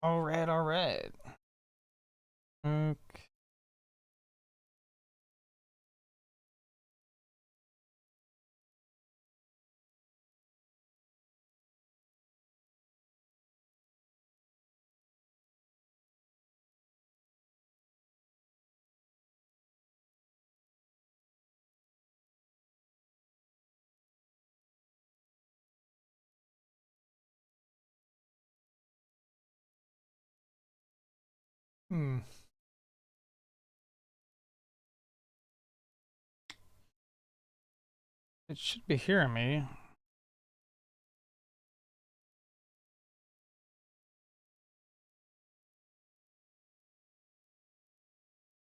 All right, all right. Okay. Hmm. It should be hearing me.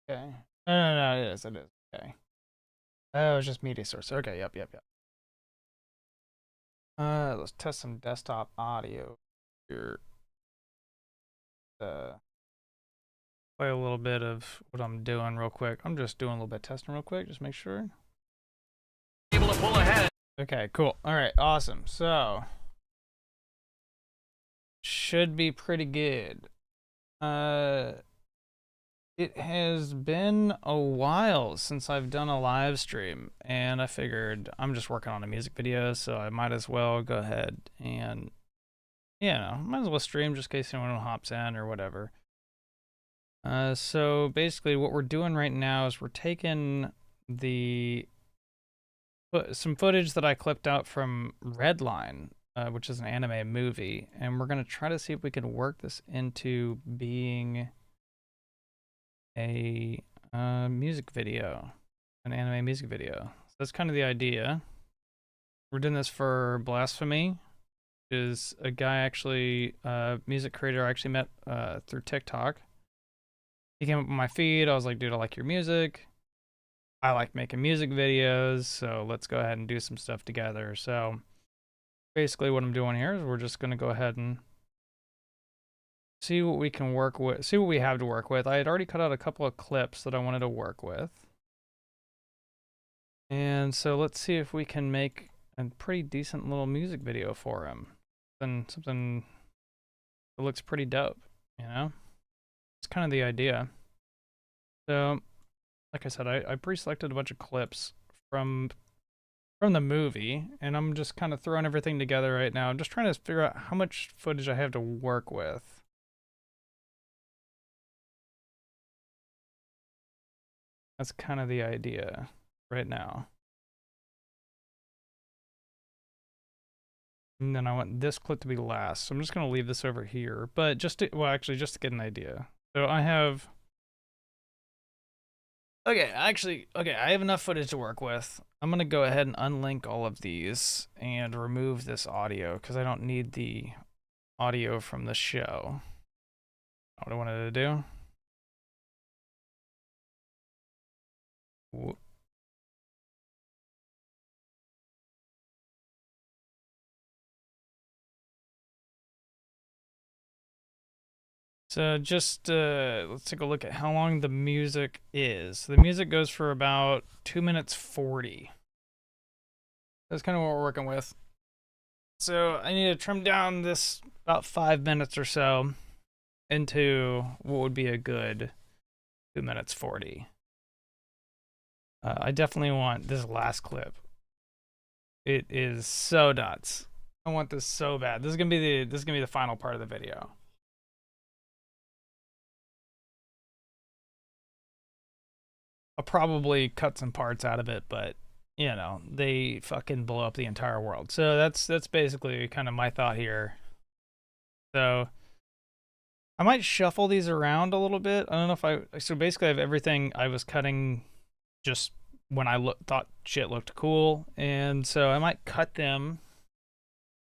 Okay. No, it is. It is. Okay. Oh, it's just media source. Okay, yep. Let's test some desktop audio here. Play a little bit of what I'm doing real quick. I'm just doing a little bit of testing real quick, just make sure. Able to pull ahead. Okay, cool. All right, awesome. So, should be pretty good. It has been a while since I've done a live stream, and I figured I'm just working on a music video, so I might as well go ahead and, might as well stream just in case anyone hops in or whatever. So basically what we're doing right now is we're taking some footage that I clipped out from Redline, which is an anime movie, and we're going to try to see if we can work this into being a music video, an anime music video. So that's kind of the idea. We're doing this for Blxph3my, which is a guy actually, music creator I actually met through TikTok. He came up on my feed. I was like, dude, I like your music. I like making music videos, so let's go ahead and do some stuff together. So basically what I'm doing here is we're just going to go ahead and see what we can work with, see what we have to work with. I had already cut out a couple of clips that I wanted to work with. And so let's see if we can make a pretty decent little music video for him. Something that looks pretty dope, you know? It's kind of the idea. So, like I said, I pre-selected a bunch of clips from the movie, and I'm just kind of throwing everything together right now. I'm just trying to figure out how much footage I have to work with. That's kind of the idea right now. And then I want this clip to be last. So I'm just going to leave this over here. But just to get an idea. So I have... Okay, I have enough footage to work with. I'm going to go ahead and unlink all of these and remove this audio because I don't need the audio from the show. What I wanted to do. So just let's take a look at how long the music is. The music goes for about 2 minutes 40. That's kind of what we're working with. So I need to trim down this about 5 minutes or so into what would be a good 2 minutes 40. I definitely want this last clip. It is so nuts. I want this so bad. This is gonna be the final part of the video. I'll probably cut some parts out of it, but you know, they fucking blow up the entire world. So that's basically kind of my thought here. So I might shuffle these around a little bit. I don't know if so basically I have everything I was cutting just when I thought shit looked cool. And so I might cut them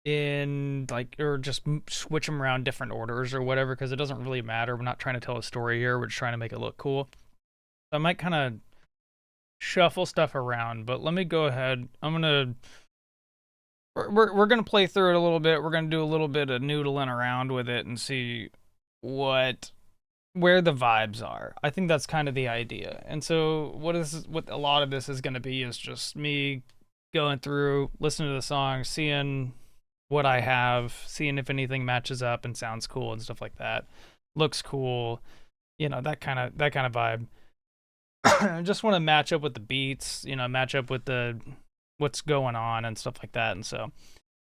in or just switch them around different orders or whatever, because it doesn't really matter. We're not trying to tell a story here. We're just trying to make it look cool. So I might kind of shuffle stuff around, but let me go ahead. We're gonna play through it a little bit. We're gonna do a little bit of noodling around with it and see where the vibes are. I think that's kind of the idea. And so what a lot of this is gonna be is just me going through, listening to the song, seeing what I have, seeing if anything matches up and sounds cool and stuff like that, looks cool, you know, that kind of vibe. I just want to match up with the beats, you know, match up with the what's going on and stuff like that. And so,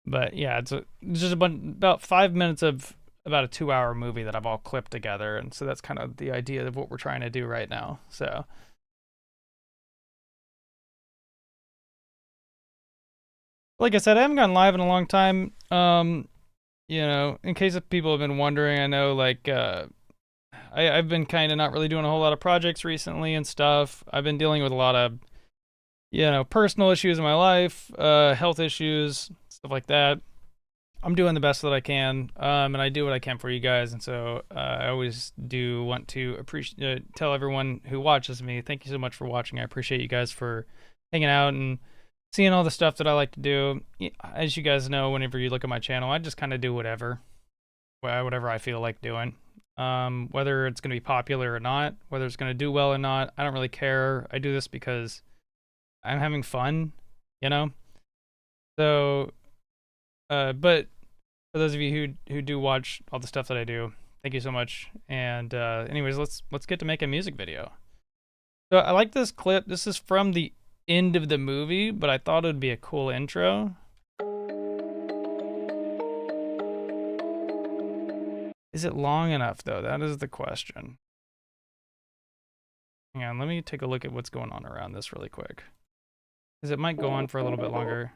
but yeah, it's just about 5 minutes of about a 2-hour movie that I've all clipped together, and so that's kind of the idea of what we're trying to do right now. So, like I said, I haven't gone live in a long time. You know, in case if people have been wondering, I know like I've been kind of not really doing a whole lot of projects recently and stuff. I've been dealing with a lot of, you know, personal issues in my life, health issues, stuff like that. I'm doing the best that I can, and I do what I can for you guys. And so I always do want to tell everyone who watches me, thank you so much for watching. I appreciate you guys for hanging out and seeing all the stuff that I like to do. As you guys know, whenever you look at my channel, I just kind of do whatever I feel like doing. Whether it's going to be popular or not, whether it's going to do well or not, I don't really care. I do this because I'm having fun, you know? So, but for those of you who do watch all the stuff that I do, thank you so much. And anyways, let's get to make a music video. So I like this clip. This is from the end of the movie, but I thought it would be a cool intro. Is it long enough though? That is the question. Hang on, let me take a look at what's going on around this really quick, because it might go on for a little bit longer.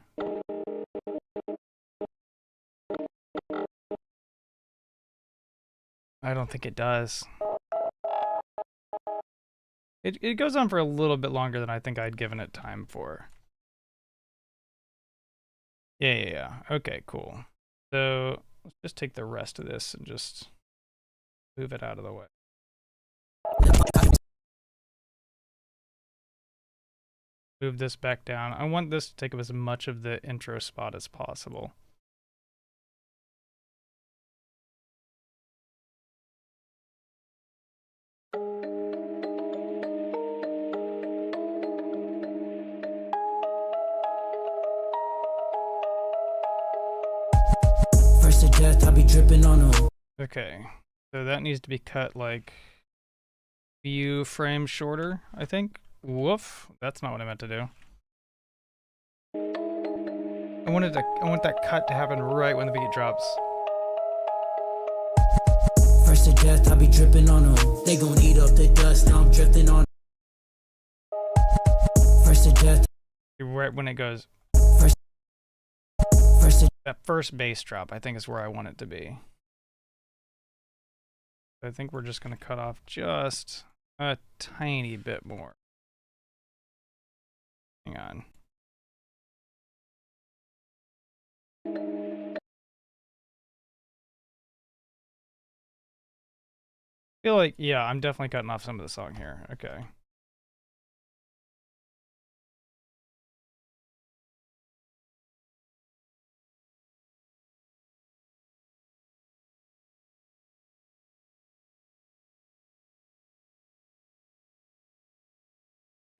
I don't think it does. It goes on for a little bit longer than I think I'd given it time for. Yeah. Okay, cool. So let's just take the rest of this and just move it out of the way. Move this back down. I want this to take up as much of the intro spot as possible. First to death, I'll be dripping on them. Okay, so that needs to be cut like few frames shorter, I think. Woof, that's not what I meant to do. I want that cut to happen right when the beat drops. First to death, I'll be dripping on them. They gon' eat up the dust, now I'm drifting on. First to death. Right when it goes. That first bass drop, I think, is where I want it to be. I think we're just going to cut off just a tiny bit more. Hang on. I feel like, yeah, I'm definitely cutting off some of the song here. Okay.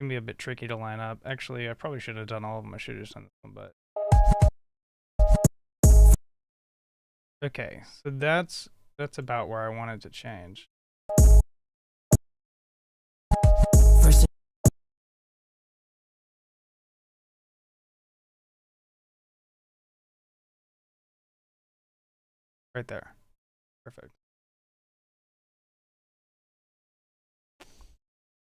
Can be a bit tricky to line up. Actually, I probably should have done all of them. I should have just done this one, but okay. So that's about where I wanted to change. Right there. Perfect.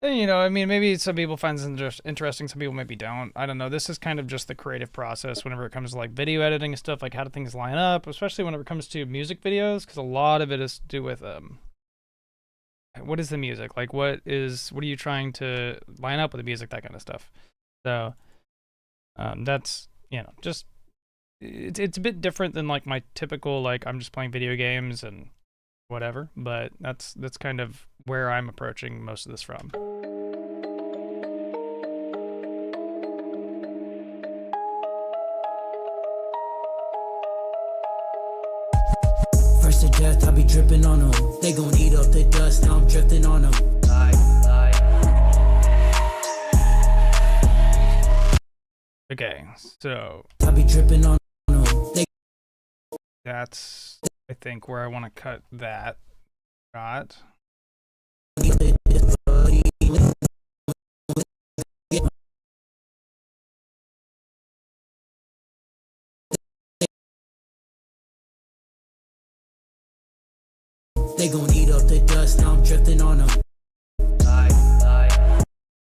You know, I mean, maybe some people find this interesting, some people maybe don't. I don't know. This is kind of just the creative process whenever it comes to like video editing and stuff, like how do things line up, especially whenever it comes to music videos, because a lot of it is to do with what is the music? Like what are you trying to line up with the music, that kind of stuff. So that's, you know, just it's a bit different than like my typical like I'm just playing video games and whatever, but that's kind of where I'm approaching most of this from. First to death, I'll be dripping on them. They gon' eat up the dust, now I'm drifting on them. Okay, so I'll be dripping on that's, I think, where I want to cut that shot. They gon' eat up the dust, now I'm drifting on them.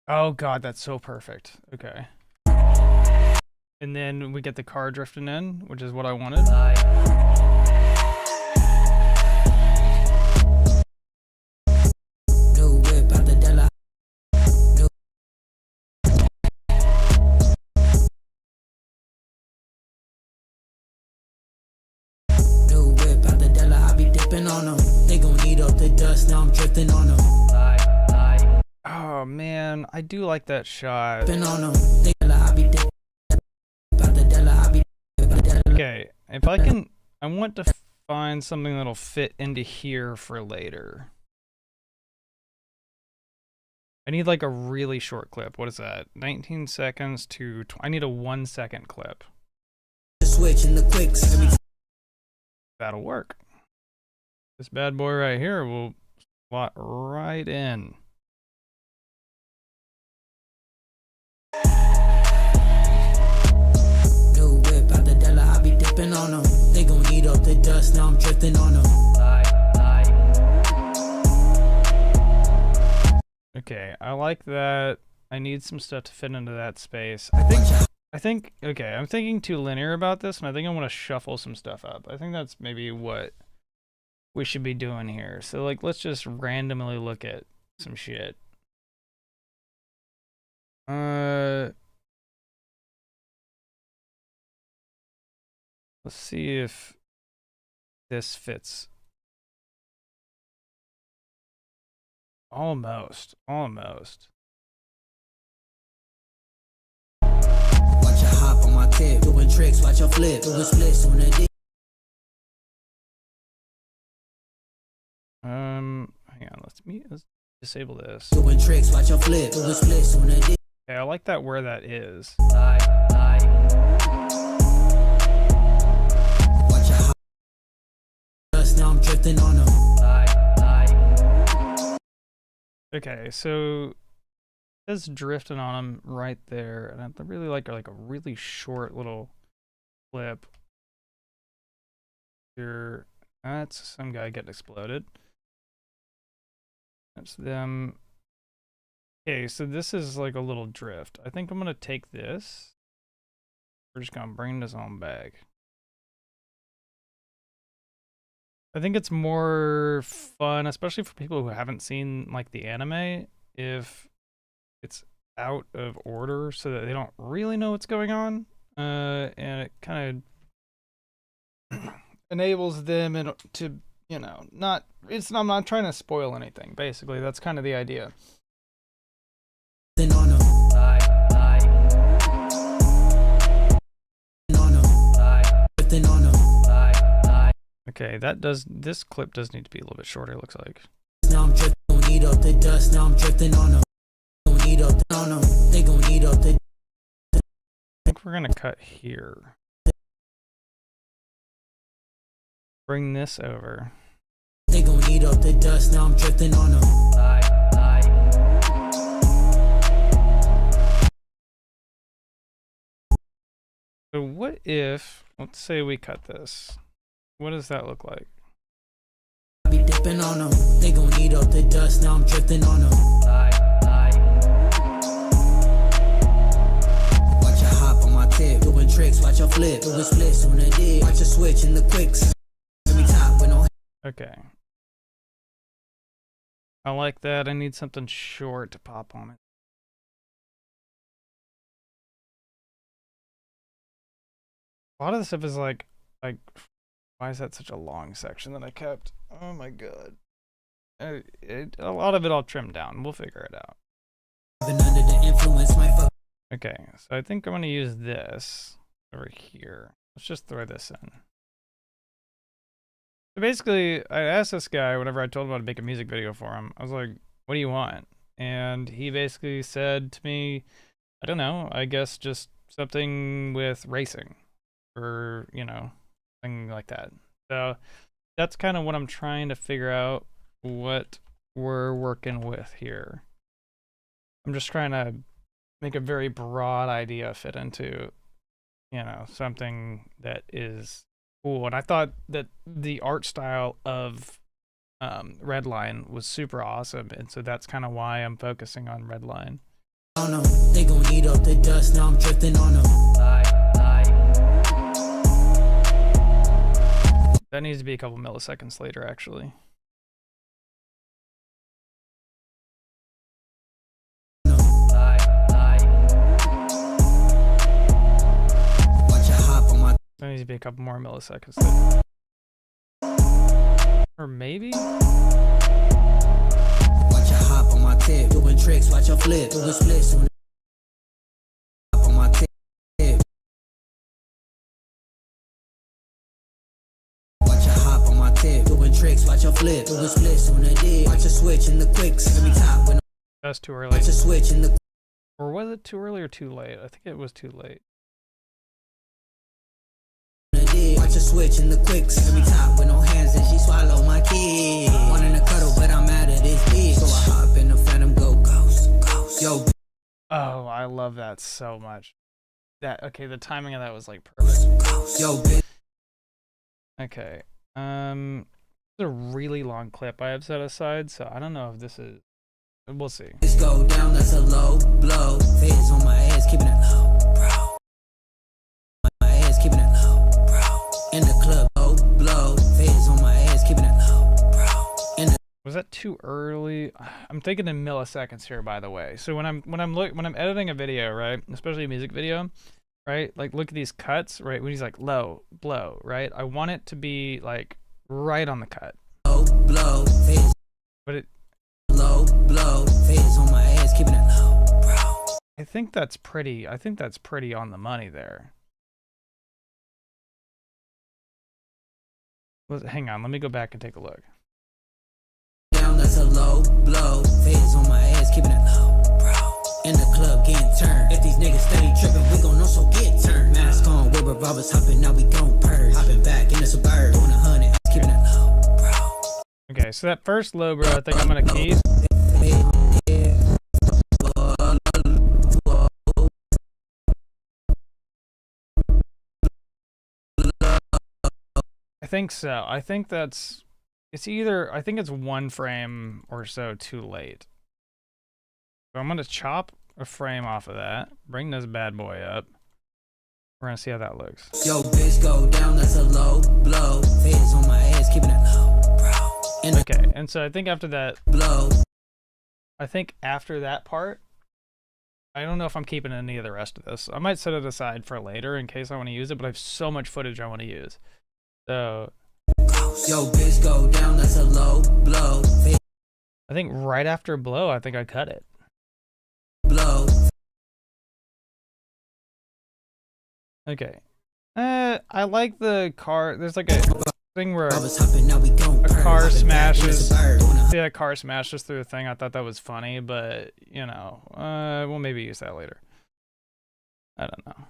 Oh god, that's so perfect. Okay. And then we get the car drifting in, which is what I wanted. New whip out the Della. New whip out the Della, I be dipping on them. They gon' eat up the dust, now I'm drifting on them. Oh man, I do like that shot. Dipping on them. They I be dipping out the Della, I be Okay, if I can, I want to find something that'll fit into here for later. I need like a really short clip. What is that? 19 seconds to, I need a 1 second clip. switch in the quicks. That'll work. This bad boy right here will slot right in. New whip out the Della, I be dipping on them. They gon' eat up the dust, now I'm drifting on them. Okay, I like that. I need some stuff to fit into that space. Okay, I'm thinking too linear about this, and I think I want to shuffle some stuff up. I think that's maybe what we should be doing here. So, like, let's just randomly look at some shit. Let's see if this fits. Almost. Watch your hop on my tip, doing tricks, watch your flip, doing splits on the dick. Hang on, let's disable this. Doing tricks, watch your flip, doing splits on the dick. Okay, I like that where that is. Watch your hop dust, now I'm drifting on them. Okay, so it's drifting on them right there, and I really like a really short little clip. Here, that's some guy getting exploded. That's them. Okay, so this is like a little drift. I think I'm gonna take this. We're just gonna bring this on back. I think it's more fun, especially for people who haven't seen like the anime, if it's out of order so that they don't really know what's going on. And it kind of enables them to, you know, I'm not trying to spoil anything, basically. That's kind of the idea. Okay, this clip does need to be a little bit shorter, it looks like. Now I'm drifting, gon' eat up the dust, now I'm drifting on them. Gon' eat up on them, they gon' eat up the. I think we're gonna cut here. Bring this over. They gon' eat up the dust, now I'm drifting on them. So what if, let's say we cut this. What does that look like? I be dipping on them. They gon' eat up the dust, now I'm drifting on them. Watch your hop on my tip, doing tricks, watch your flip, doing splits on the dick. Watch your switch in the quicks. Every top with no. Okay. I like that. I need something short to pop on it. A lot of the stuff is like, why is that such a long section that I kept? Oh my god. A lot of it I'll trim down. We'll figure it out. Under the influence, my fuck. Okay, so I think I'm going to use this over here. Let's just throw this in. So basically, I asked this guy whenever I told him how to make a music video for him. I was like, what do you want? And he basically said to me, I don't know, I guess just something with racing. Or, you know, something like that. So that's kind of what I'm trying to figure out what we're working with here. I'm just trying to make a very broad idea fit into, you know, something that is cool. And I thought that the art style of Redline was super awesome, and so that's kind of why I'm focusing on Redline. They gon' eat up the dust, now I'm drifting on them. That needs to be a couple milliseconds later, actually. That needs to be a couple more milliseconds later. Or maybe? Watch her hop on my tip, doing tricks, watch her flip, doing splits on my tip. Watch her hop on my tip, doing tricks, watch her flip, doing splits on the dick. Watch her switch in the quicks, every time when that's too early. watch her switch in the. Or was it too early or too late? I think it was too late. Watch her switch in the quicks, every time with no hands and she swallow my kid. Wanting to cuddle, but I'm out of this bitch. So I hop in the phantom, go ghost, ghost. Yo. Oh, I love that so much. That okay, the timing of that was like perfect. Yo, bitch. Okay. It's a really long clip I have set aside, so I don't know if this is. We'll see. Let's go down, that's a low blow. Feds on my ass, keeping it low, bro. My ass, keeping it low, bro. In the club, low blow. Feds on my ass, keeping it low, bro. In the Was that too early? I'm thinking in milliseconds here, by the way. So when I'm editing a video, right, especially a music video, right, like look at these cuts, right, when he's like low blow, right, I want it to be like right on the cut. low blow. Feds But it, low blow. Feds on my ass, keeping it low, bro. I think that's pretty on the money there. Hang on, let me go back and take a look. Down, that's a low blow. Feds on my ass, keeping it low, bro. In the club, getting turned. If these niggas steady tripping, we gon' also get turned. Mask on, Wilbur Roberts hopping, now we gon' purge. Hopping back in the suburb, doing 100, keeping it low, bro. Okay, so that first low, bro, I think I'm gonna keep. I think so. I think it's either, I think it's 1 frame or so too late. So I'm gonna chop a frame off of that, bring this bad boy up. We're gonna see how that looks. Yo, bitch, go down, that's a low blow. Feds on my ass, keeping it low, bro. Okay, and so I think after that, Blow. I think after that part, I don't know if I'm keeping any of the rest of this. I might set it aside for later in case I want to use it, but I have so much footage I want to use. So, Yo, bitch, go down, that's a low blow. I think right after blow, I think I cut it. Blow. Okay. I like the car. There's like a thing where a car smashes. See that car smashes through the thing. I thought that was funny, but you know, we'll maybe use that later. I don't know.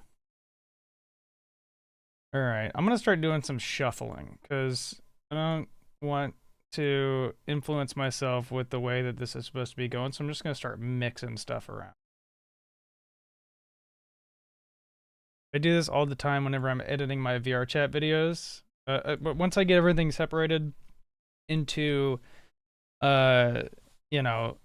All right, I'm gonna start doing some shuffling because I don't want to influence myself with the way that this is supposed to be going. So I'm just gonna start mixing stuff around. I do this all the time whenever I'm editing my VR chat videos. But once I get everything separated into, you know,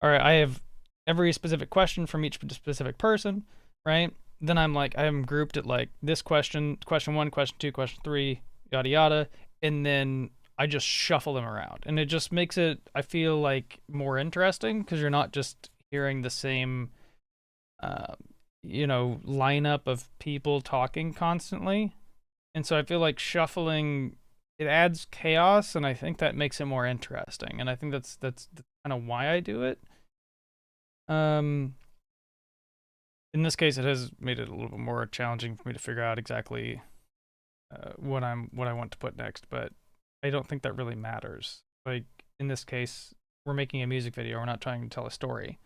all right, I have every specific question from each specific person, right? Then I'm like, I am grouped at like this question 1, question 2, question 3, yada yada, and then I just shuffle them around, and it just makes it, I feel like, more interesting because you're not just hearing the same, you know, lineup of people talking constantly. And so I feel like shuffling, it adds chaos, and I think that makes it more interesting. And I think that's kind of why I do it. In this case, it has made it a little bit more challenging for me to figure out exactly what I want to put next, but I don't think that really matters. Like in this case, we're making a music video. We're not trying to tell a story.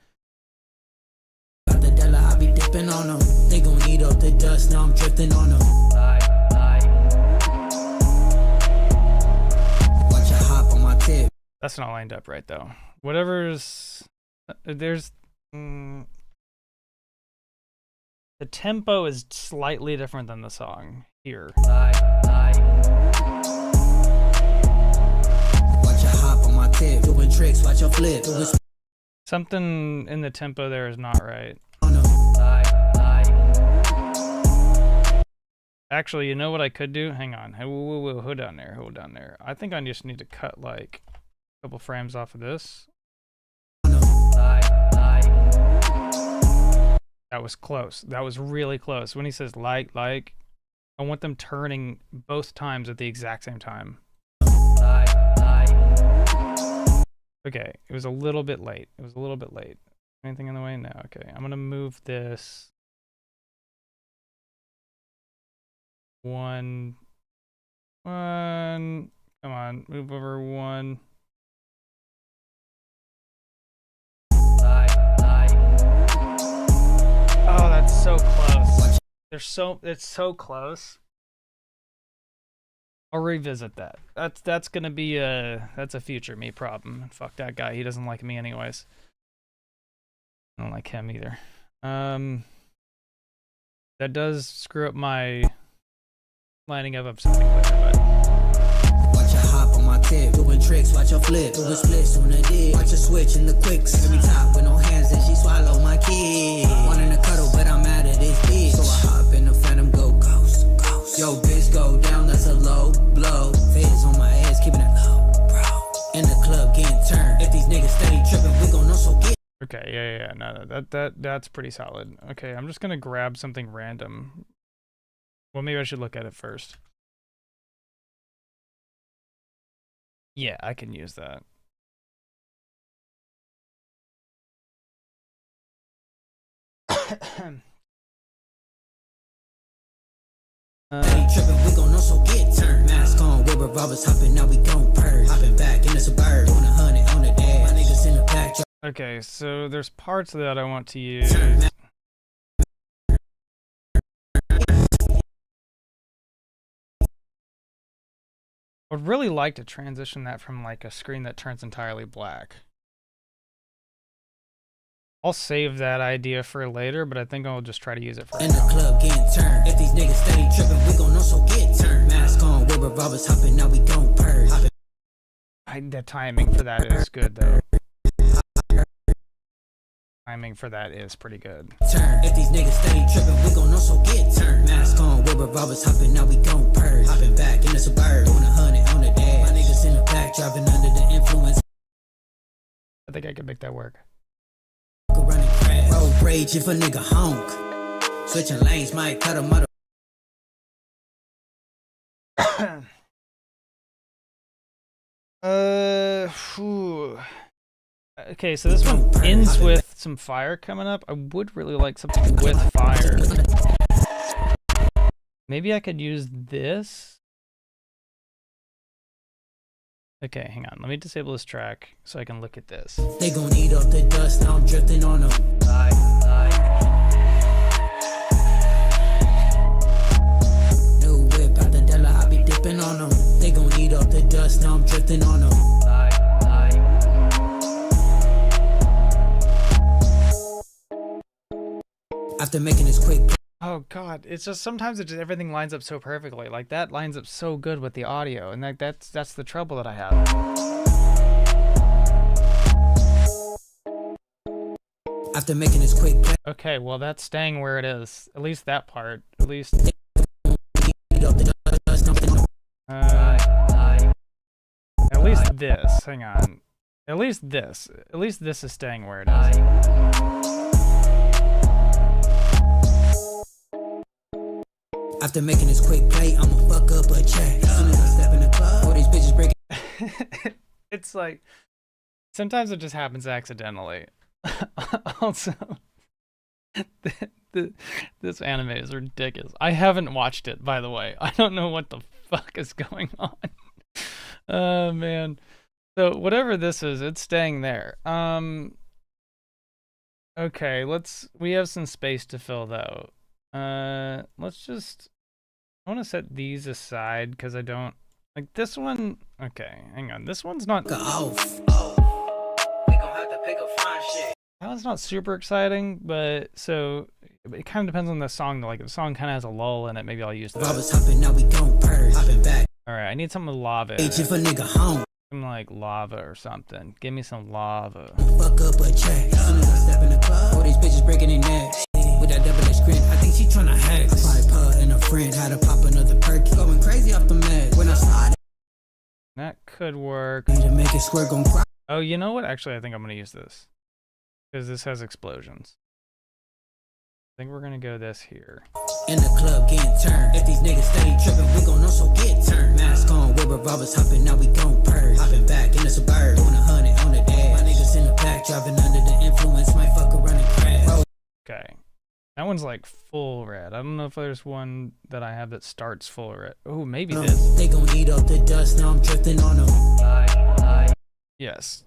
I be dipping on them. They gon' eat up the dust, now I'm drifting on them. That's not lined up right though. Whatever's there's the tempo is slightly different than the song here. Watch your hop on my tip, doing tricks, watch your flip. Something in the tempo there is not right. Actually, you know what I could do? Hang on. Hey, whoa, hold on there, hold on there. I think I just need to cut like a couple frames off of this. That was close. That was really close. When he says like, I want them turning both times at the exact same time. Okay, it was a little bit late. It was a little bit late. Anything in the way? No. Okay, I'm gonna move this one. Come on, move over one. Oh, that's so close. It's so close. I'll revisit that. That's gonna be that's a future me problem. Fuck that guy. He doesn't like me anyways. I don't like him either. That does screw up my lining up of something later, but watch your hop on my tip, doing tricks, watch your flip, doing splits on the dick, watch your switch in the quicks. Every top with no hands and she swallow my kid. Wanting to cuddle, but I'm out of this bitch. So I hop in the phantom, go ghost. Yo, bitch, go down, that's a low blow. Feds on my ass, keeping it low, bro. In the club, getting turned. If these niggas steady tripping, we gon' know, so get. okay, yeah. No, that's pretty solid. Okay, I'm just gonna grab something random. Well, maybe I should look at it first. Yeah, I can use that. Tripping, we gon' know, so get turned. Mask on, with revolvers hopping, now we gon' purge. Hopping back in the suburb, doing 100 on the dash. My niggas in the back. Okay, so there's parts of that I want to use. I would really like to transition that from like a screen that turns entirely black. I'll save that idea for later, but I think I'll just try to use it for in the club getting turned. If these niggas steady tripping, we gon' know, so get turned. Mask on, with revolvers hopping, now we gon' purge. The timing for that is good though. Timing for that is pretty good. Turn. If these niggas steady tripping, we gon' know, so get turned. Mask on, with revolvers hopping, now we gon' purge. Hopping back in the suburb, doing 100 on the dash. My niggas in the back, driving under the influence. I think I can make that work. Running crash. Road rage if a nigga honk. Switching lanes might cut a mother. Okay, so this one ends with some fire coming up. I would really like something with fire. Maybe I could use this. Okay, hang on. Let me disable this track so I can look at this. They gon' eat up the dust, now I'm drifting on them. New whip out the Della, I be dipping on them. They gon' eat up the dust, now I'm drifting on them. After making this quick. Oh god, it's just sometimes it just everything lines up so perfectly. Like that lines up so good with the audio, and that's the trouble that I have. After making this quick. Okay, well that's staying where it is. At least that part. At least. At least this. Hang on. At least this. At least this is staying where it is. After making this quick play, I'ma fuck up a check. As soon as I step in the club, all these bitches breaking. It's like sometimes it just happens accidentally. Also, this anime is ridiculous. I haven't watched it, by the way. I don't know what the fuck is going on. Oh man. So whatever this is, it's staying there. Okay, we have some space to fill though. Let's just, I want to set these aside because I don't Like this one, okay, hang on. This one's not. Off. Oh, we gon' have to pick a fine shit. That one's not super exciting, but so it kind of depends on the song. Like if the song kind of has a lull in it, maybe I'll use that. Robbers hopping, now we gon' purge. Hopping back. All right, I need something with lava. In If it. a nigga home. Something like lava or something. Give me some lava. Fuck up a check. Soon as I step in the club, all these bitches breaking their necks. With that double-edged grin, I think she tryna hack. I probably her and a friend had to pop another perk. Going crazy off the meds. When I started, That could work. to make it squirt gon' cry. Oh, you know what? Actually, I think I'm gonna use this because this has explosions. I think we're gonna go this here. In the club getting turned. If these niggas stay tripping, we gon' also get turned. Mask on, with revolvers hopping, now we gon' purge. Hopping back in the suburb, doing 100 on the dash. My niggas in the back, driving under the influence, might fuck around and crash. Okay, that one's like full red. I don't know if there's one that I have that starts full red. Oh, maybe this. They gon' eat up the dust, now I'm drifting on them. Yes,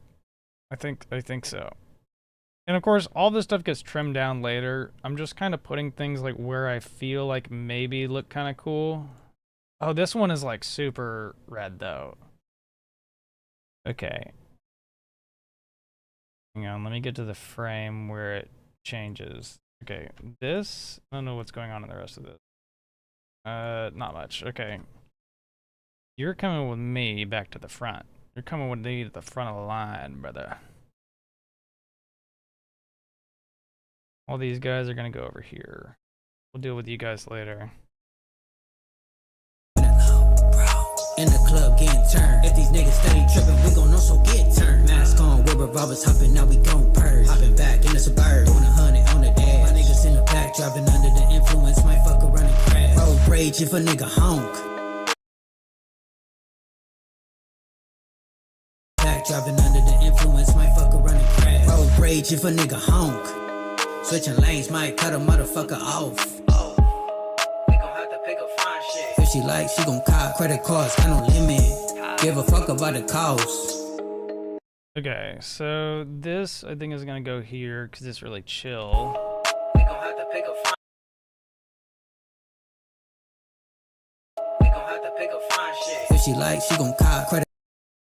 I think so. And of course, all this stuff gets trimmed down later. I'm just kind of putting things like where I feel like maybe look kind of cool. Oh, this one is like super red though. Okay. Hang on, let me get to the frame where it changes. Okay, this, I don't know what's going on in the rest of this. Not much. Okay. You're coming with me back to the front. You're coming with me to the front of the line, brother. All these guys are gonna go over here. We'll deal with you guys later. In the club getting turned. If these niggas steady tripping, we gon' also get turned. Mask on, with revolvers hopping, now we gon' purge. Hopping back in the suburb, doing 100 on the dash. My niggas in the back, driving under the influence, might fuck around and crash. Road rage if a nigga honk. Back driving under the influence, might fuck around and crash. Road rage if a nigga honk. Switching lanes might cut a motherfucker off. We gon' have to pick a fine shit. If she like, she gon' cop. Credit cards, got no limit. Give a fuck about the cost. Okay, so this I think is gonna go here because it's really chill. We gon' have to pick a fine. We gon' have to pick a fine shit. If she like, she gon' cop. Credit.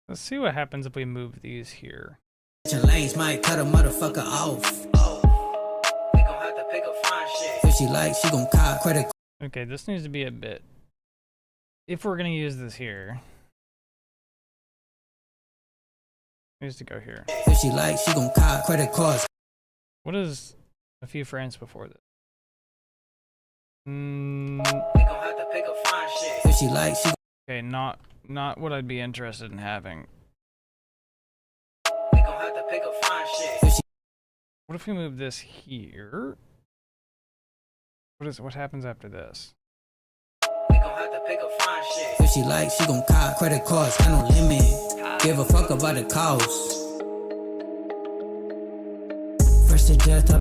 Let's see what happens if we move these here. Switching lanes might cut a motherfucker off. We gon' have to pick a fine shit. If she like, she gon' cop. Credit. Okay, this needs to be a bit. If we're gonna use this here, it needs to go here. If she like, she gon' cop. Credit cards. What is a few frames before this? We gon' have to pick a fine shit. If she like, she. Okay, not what I'd be interested in having. We gon' have to pick a fine shit. If she. What if we move this here? What happens after this? We gon' have to pick a fine shit. If she like, she gon' cop. Credit cards, got no limit. Give a fuck about the cost. First to death,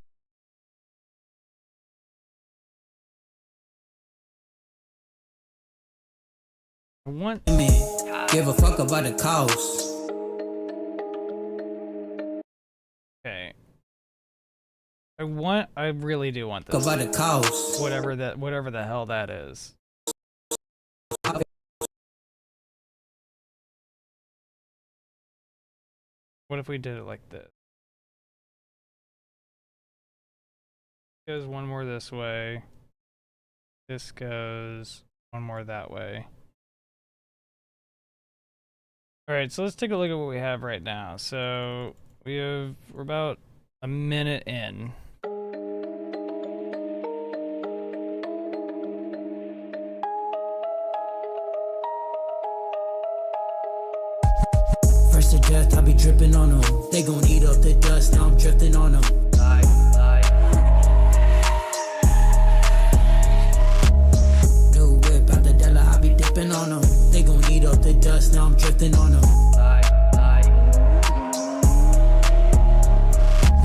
I want. give a fuck about the cost. Okay. I really do want this. About the cost. Whatever the hell that is. What if we did it like this? Goes one more this way. This goes one more that way. Alright, so let's take a look at what we have right now. So we're about a minute in. First to death, I be dripping on them. They gon' eat up the dust, now I'm drifting on them. New whip out the Della, I be dipping on them. They gon' eat up the dust, now I'm drifting on them.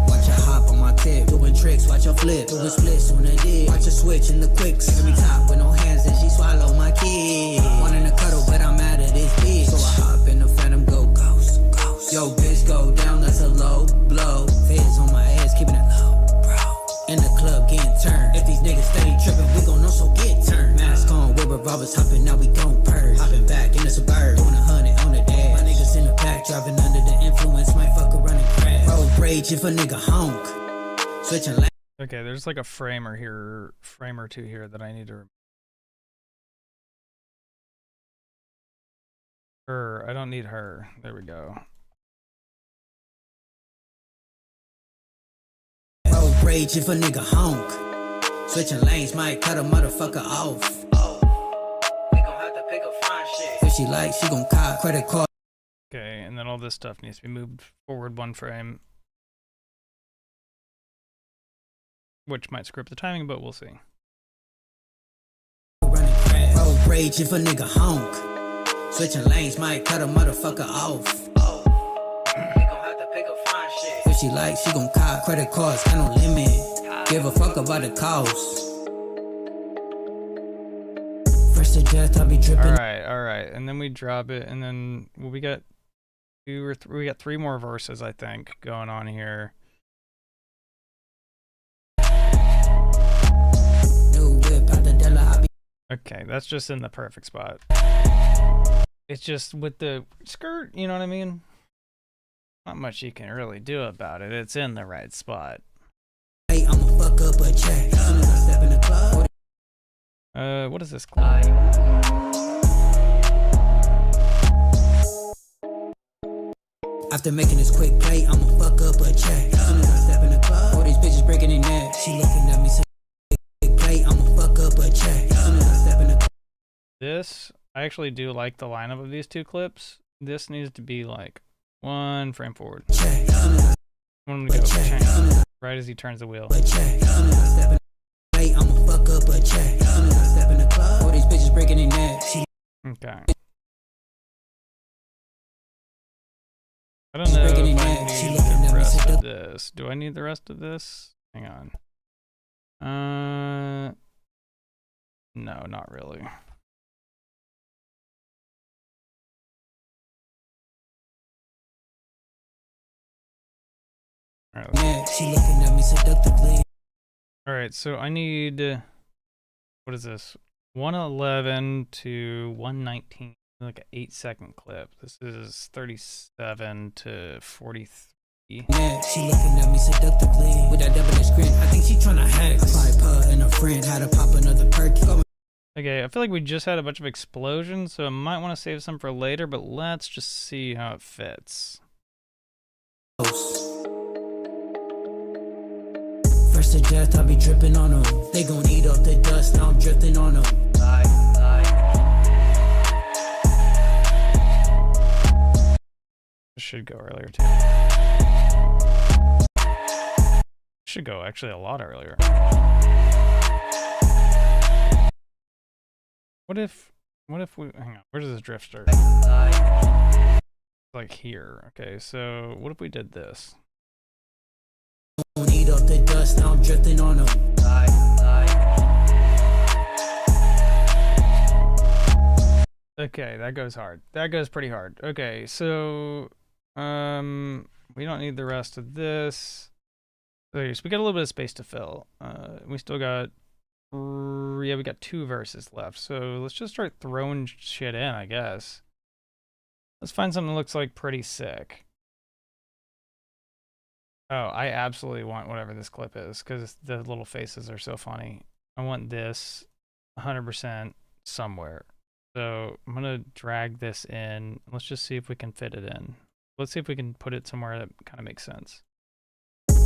Watch her hop on my tip, doing tricks, watch her flip, doing splits on the dick. Watch her switch in the quicks. Give me top with no hands, and she swallow my kid. Wanting to cuddle, but I'm mad at this bitch. So I hop in the phantom, go ghost, ghost. Yo, bitch, go down, that's a low blow. Fizz on my ass, keeping it low, bro. In the club getting turned. If these niggas steady tripping, we gon' also get turned. Mask on, with revolvers hopping, now we gon' purge. bird. Hopping back in the suburb, doing 100 on the dash. My niggas in the back, driving under the influence, might fuck around and crash. Road rage if a nigga honk. Switching lanes. Okay, there's like a frame or two here that I need to. Her, I don't need her. There we go. Road rage if a nigga honk. Switching lanes might cut a motherfucker off. We gon' have to pick a fine shit. If she like, she gon' cop credit card. Okay, and then all this stuff needs to be moved forward one frame. Which might screw up the timing, but we'll see. Road rage if a nigga honk. Switching lanes might cut a motherfucker off. We gon' have to pick a fine shit. If she like, she gon' cop credit cards, got no limit. Give a fuck about the cost. First to death, I'll be dripping. All right, and then we drop it, and then we got we got 3 more verses, I think, going on here. New whip out the Della, I be. Okay, that's just in the perfect spot. It's just with the skirt, you know what I mean? Not much you can really do about it. It's in the right spot. Hey, I'ma fuck up a check. Soon as I step in the club. What is this club? After making this quick play, I'ma fuck up a check. Soon as I step in the club, all these bitches breaking their neck. She looking at me, say, quick play, I'ma fuck up a check. Soon as I step in the club. This, I actually do like the lineup of these 2 clips. This needs to be like 1 frame forward. Check. When we go, change. Right as he turns the wheel. Check. I'ma fuck up a check. Soon as I step in the club, all these bitches breaking their neck. Okay. I don't know if I need the rest of this. Do I need the rest of this? Hang on. No, not really. She looking at me seductively. All right, so I need, what is this? 111 to 119, like an 8-second clip. This is 37 to 43. She looking at me seductively with that devilish grin. I think she tryna hack. I probably her and a friend had to pop another perk. Okay, I feel like we just had a bunch of explosions, so I might want to save some for later, but let's just see how it fits. First to death, I'll be dripping on them. They gon' eat up the dust, now I'm drifting on them. This should go earlier too. Should go actually a lot earlier. What if we, hang on, where does this drift start? Like here. Okay, so what if we did this? Don't eat up the dust, now I'm drifting on them. Okay, that goes hard. That goes pretty hard. Okay, so we don't need the rest of this. Okay, so we got a little bit of space to fill. We still got, yeah, we got 2 verses left. So let's just start throwing shit in, I guess. Let's find something that looks like pretty sick. Oh, I absolutely want whatever this clip is because the little faces are so funny. I want this 100% somewhere. So I'm going to drag this in. Let's just see if we can fit it in. Let's see if we can put it somewhere that kind of makes sense.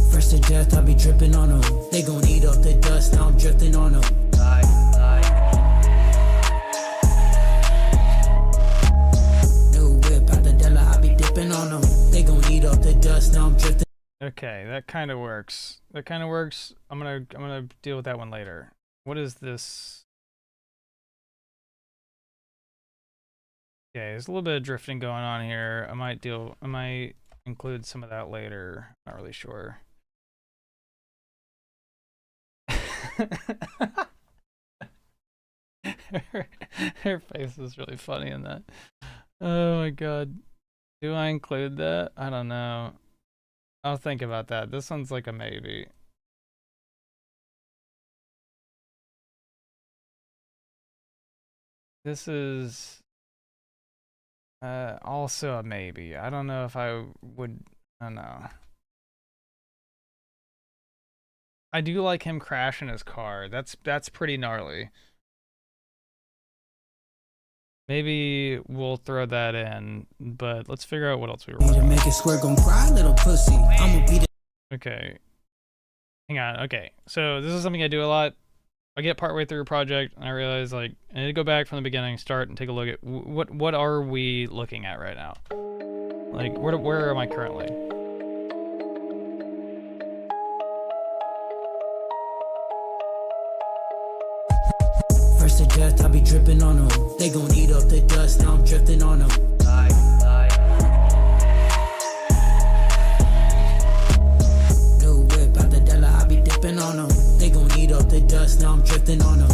First to death, I'll be dripping on them. They gon' eat up the dust, now I'm drifting on them. New whip out the Della, I'll be dipping on them. They gon' eat up the dust, now I'm drifting. Okay, that kind of works. That kind of works. I'm gonna deal with that one later. What is this? Okay, there's a little bit of drifting going on here. I might include some of that later. Not really sure. her face is really funny in that. Oh my god. Do I include that? I don't know. I'll think about that. This one's like a maybe. This is Also a maybe. I don't know if I would. I don't know. I do like him crashing his car. That's pretty gnarly. Maybe we'll throw that in, but let's figure out what else we were. To make it square, gon' cry, little pussy. I'ma beat it. Okay. Hang on. Okay. So this is something I do a lot. I get partway through a project and I realize like I need to go back from the beginning, start and take a look at what are we looking at right now? Like where am I currently? First to death, I be dripping on them. They gon' eat up the dust, now I'm drifting on them. New whip out the Della, I be dipping on them. They gon' eat up the dust, now I'm drifting on them.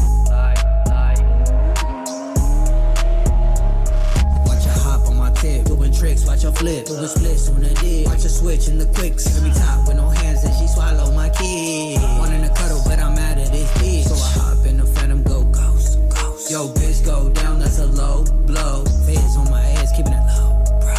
Watch her hop on my tip, doing tricks, watch her flip, doing splits on the dick. Watch her switch in the quicks. Every top with no hands and she swallow my kid. Wanting to cuddle, but I'm mad at this bitch. So I hop in the phantom, go ghost, ghost. Yo, bitch, go down, that's a low blow. Feds on my ass, keeping it low, bro.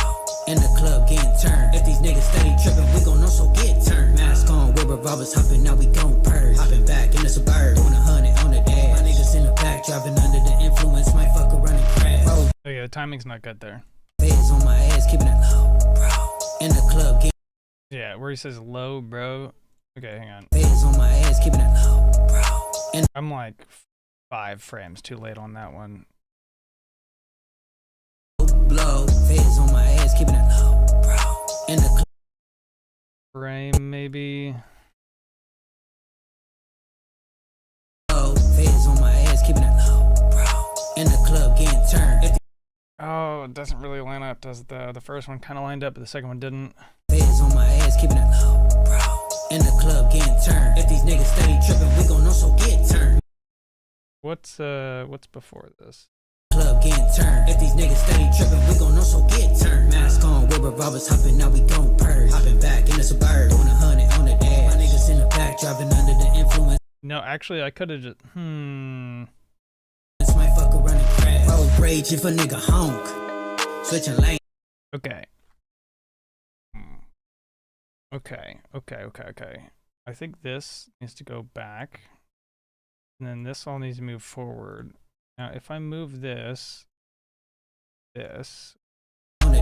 In the club, getting turned. If these niggas steady tripping, we gon' also get turned. Mask on, with revolvers hopping, now we gon' purge. Hopping back in the suburb, doing 100 on the dash. My niggas in the back, driving under the influence, might fuck around and crash. Bro, Okay, the timing's not good there. feds on my ass, keeping it low, bro. In the club, getting Yeah, where he says low, bro. Okay, hang on. feds on my ass, keeping it low, bro. In I'm like 5 frames too late on that one. blow, feds on my ass, keeping it low, bro. In the club. Frame maybe. Feds on my ass, keeping it low, bro. In the club, getting turned. If Oh, it doesn't really line up, does it? The first one kind of lined up, but the second one didn't. feds on my ass, keeping it low, bro. In the club, getting turned. If these niggas steady tripping, we gon' also get turned. What's before this? Club getting turned. If these niggas steady tripping, we gon' also get turned. Mask on, with revolvers hopping, now we gon' purge. Hopping back in the suburb, doing 100 on the dash. My niggas in the back, driving under the influence. No, actually, I could have just. Might fuck around and crash. Road rage if a nigga honk. Switching lane. Okay. Okay. I think this needs to go back. And then this all needs to move forward. Now, if I move this. On the dash. My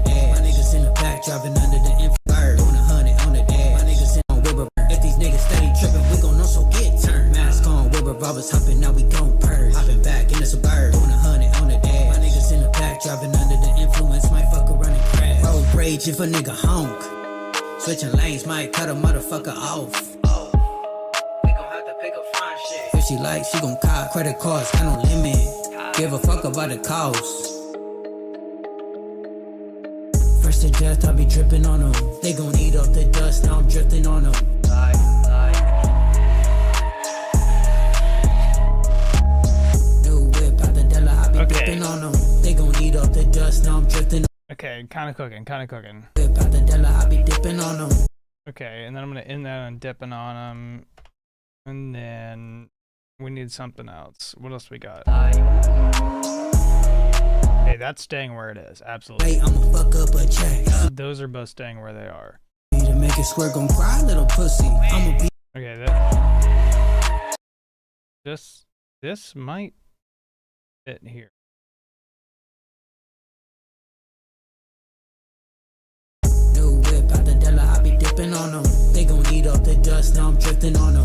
niggas in the back, driving under the influence. Doing 100 on the dash. My niggas in on Wilbur. If these niggas steady tripping, we gon' also get turned. Mask on, with revolvers hopping, now we gon' purge. Hopping back in the suburb, doing 100 on the dash. My niggas in the back, driving under the influence, might fuck around and crash. Road rage if a nigga honk. Switching lanes, might cut a motherfucker off. We gon' have to pick a fine shit. If she like, she gon' cop. Credit cards, got no limit. Give a fuck about the cost. First to death, I be dripping on them. They gon' eat up the dust, now I'm drifting on them. New whip out the Della, I be dipping on them. They gon' eat up the dust, now I'm drifting. Okay, kind of cooking. Whip out the Della, I be dipping on them. Okay, and then I'm going to end that on dipping on them. And then we need something else. What else we got? Hey, that's staying where it is. Absolutely. Hey, I'ma fuck up a check. Those are both staying where they are. To make it square, gon' cry, little pussy. I'ma be. Okay, this might fit here. New whip out the Della, I be dipping on them. They gon' eat up the dust, now I'm drifting on them.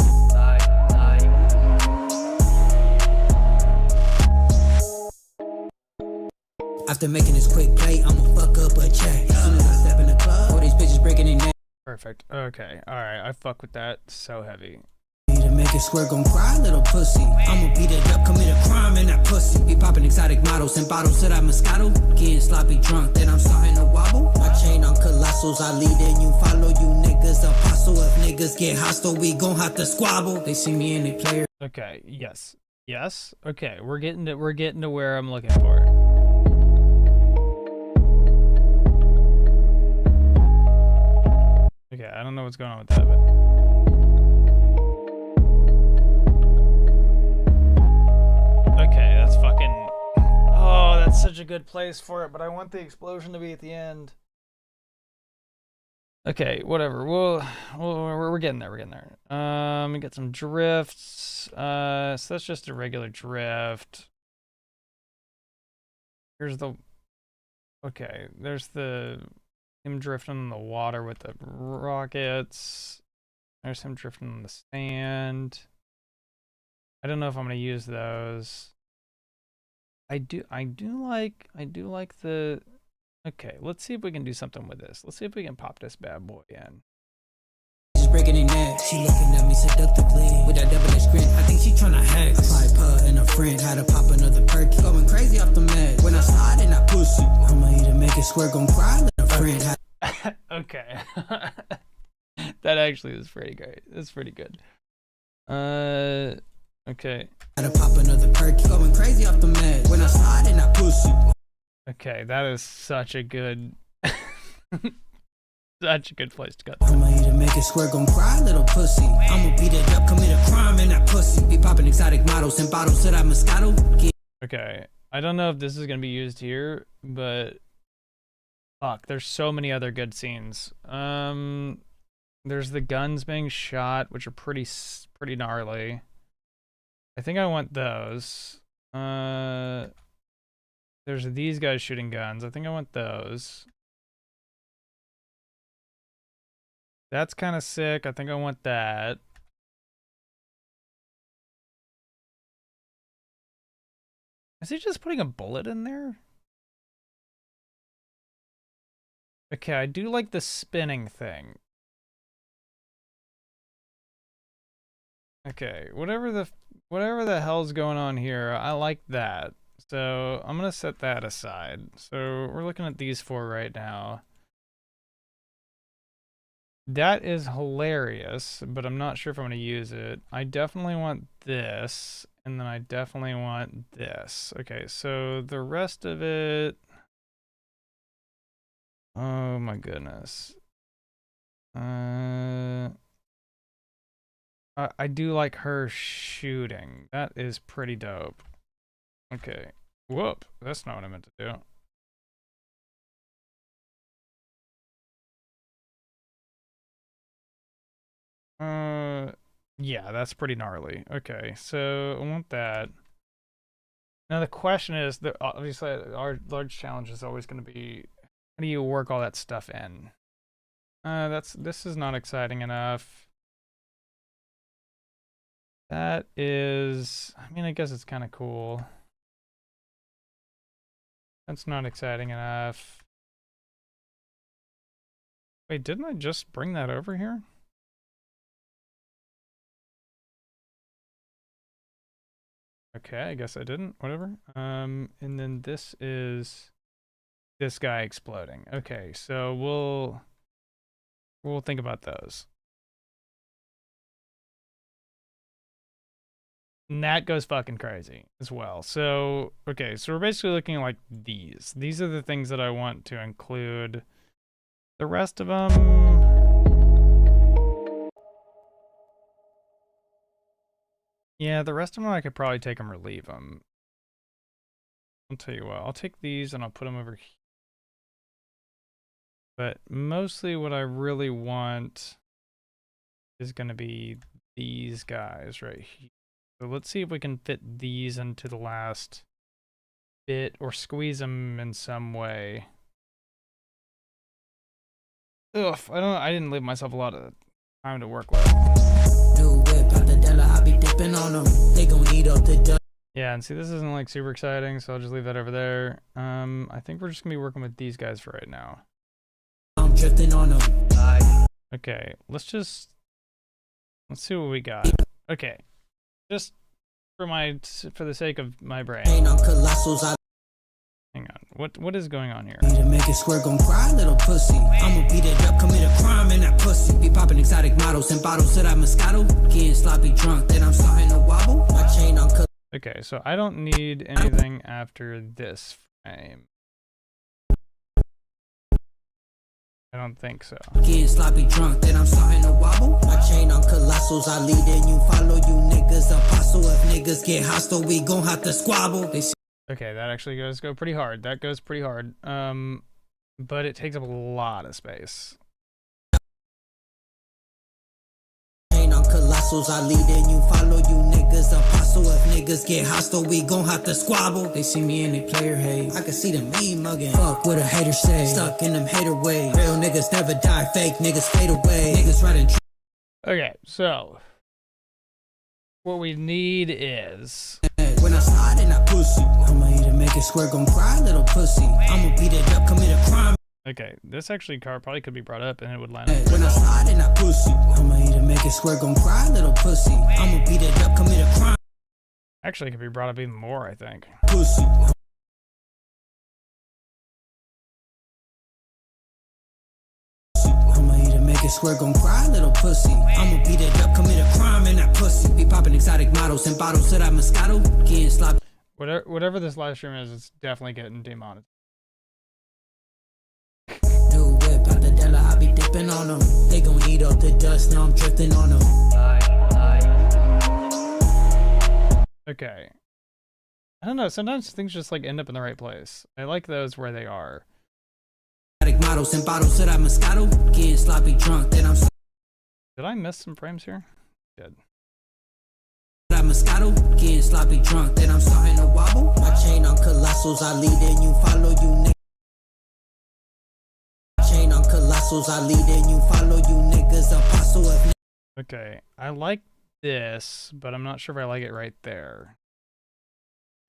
After making this quick play, I'ma fuck up a check. As soon as I step in the club, all these bitches breaking their neck. Perfect. Okay. All right. I fuck with that. So heavy. To make it square, gon' cry, little pussy. I'ma beat it up, commit a crime in that pussy. Be popping exotic models and bottles to that Moscato. Getting sloppy drunk, then I'm starting to wobble. My chain on colossals, I lead and you follow. You niggas apostle. If niggas get hostile, we gon' have to squabble. They see me and they play. Okay. Yes. Okay. We're getting to where I'm looking for. Okay, I don't know what's going on with that, but okay, that's fucking. Oh, that's such a good place for it, but I want the explosion to be at the end. Okay, whatever. We're getting there. We're getting there. We get some drifts. So that's just a regular drift. Here's the. Okay, there's the him drifting in the water with the rockets. There's him drifting on the sand. I don't know if I'm gonna use those. I do like the. Okay, let's see if we can do something with this. Let's see if we can pop this bad boy in. She's breaking in neck. She looking at me seductively with that devilish grin. I think she tryna hack. Applied pud and a friend had to pop another perky. Going crazy off the meds. When I slide in that pussy, I'ma either make it swear gon' cry. Let a friend had. Okay. That actually is pretty great. That's pretty good. Okay. Had to pop another perky. Going crazy off the meds. When I slide in that pussy. Okay, that is such a good, such a good place to go. I'ma either make it swear gon' cry, little pussy. I'ma beat it up, commit a crime in that pussy. Be popping exotic models and bottles to that Moscato. Okay, I don't know if this is gonna be used here, but fuck, there's so many other good scenes. There's the guns being shot, which are pretty gnarly. I think I want those. There's these guys shooting guns. I think I want those. That's kind of sick. I think I want that. Is he just putting a bullet in there? Okay, I do like the spinning thing. Okay, whatever the hell's going on here, I like that. So I'm gonna set that aside. So we're looking at these four right now. That is hilarious, but I'm not sure if I'm gonna use it. I definitely want this, and then I definitely want this. Okay, so the rest of it. Oh my goodness. I do like her shooting. That is pretty dope. Okay. Whoop. That's not what I meant to do. Yeah, that's pretty gnarly. Okay, so I want that. Now the question is, obviously our large challenge is always going to be, how do you work all that stuff in? This is not exciting enough. That is, I mean, I guess it's kind of cool. That's not exciting enough. Wait, didn't I just bring that over here? Okay, I guess I didn't. Whatever. And then this is this guy exploding. Okay, so we'll think about those. And that goes fucking crazy as well. So, okay, so we're basically looking at like these. These are the things that I want to include. The rest of them, yeah, the rest of them I could probably take them or leave them. I'll tell you what, I'll take these and I'll put them over here. But mostly what I really want is going to be these guys right here. So let's see if we can fit these into the last bit or squeeze them in some way. Ugh, I didn't leave myself a lot of time to work with. Yeah, and see, this isn't like super exciting, so I'll just leave that over there. I think we're just gonna be working with these guys for right now. I'm drifting on them. Okay, let's see what we got. Okay, just for the sake of my brain. Hang on, what is going on here? To make it swear gon' cry, little pussy. I'ma beat it up, commit a crime in that pussy. Be popping exotic models and bottles to that Moscato. Getting sloppy drunk, then I'm starting to wobble. My chain on. Okay, so I don't need anything after this frame. I don't think so. Getting sloppy drunk, then I'm starting to wobble. My chain on colossals, I lead and you follow. You niggas apostle. If niggas get hostile, we gon' have to squabble. Okay, that actually go pretty hard. That goes pretty hard. But it takes up a lot of space. Colossals, I lead and you follow, you niggas apostle. If niggas get hostile, we gon' have to squabble. They see me and they player hate. I can see them mean mugging. Fuck what a hater say. Stuck in them hater ways. Real niggas never die, fake niggas fade away. Niggas riding. Okay, so what we need is When I slide in that pussy, I'ma either make it square, gon' cry, little pussy. I'ma beat it up, commit a crime. okay. This actually car probably could be brought up and it would line up. When I slide in that pussy, I'ma either make it square, gon' cry, little pussy. I'ma beat it up, commit a crime. Actually, it could be brought up even more, I think. Pussy. I'ma either make it square, gon' cry, little pussy. I'ma beat it up, commit a crime in that pussy. Be popping exotic models and bottles to that Moscato. Getting sloppy. Whatever this live stream is, it's definitely getting demonetized. New whip out the Della, I be dipping on them. They gon' eat up the dust, now I'm drifting on them. Okay. I don't know. Sometimes things just like end up in the right place. I like those where they are. Models and bottles to that Moscato. Getting sloppy drunk, then I'm Did I miss some frames here? Did. that Moscato. Getting sloppy drunk, then I'm starting to wobble. My chain on colossals, I lead and you follow, you niggas. Chain on colossals, I lead and you follow, you niggas apostle. Okay. I like this, but I'm not sure if I like it right there.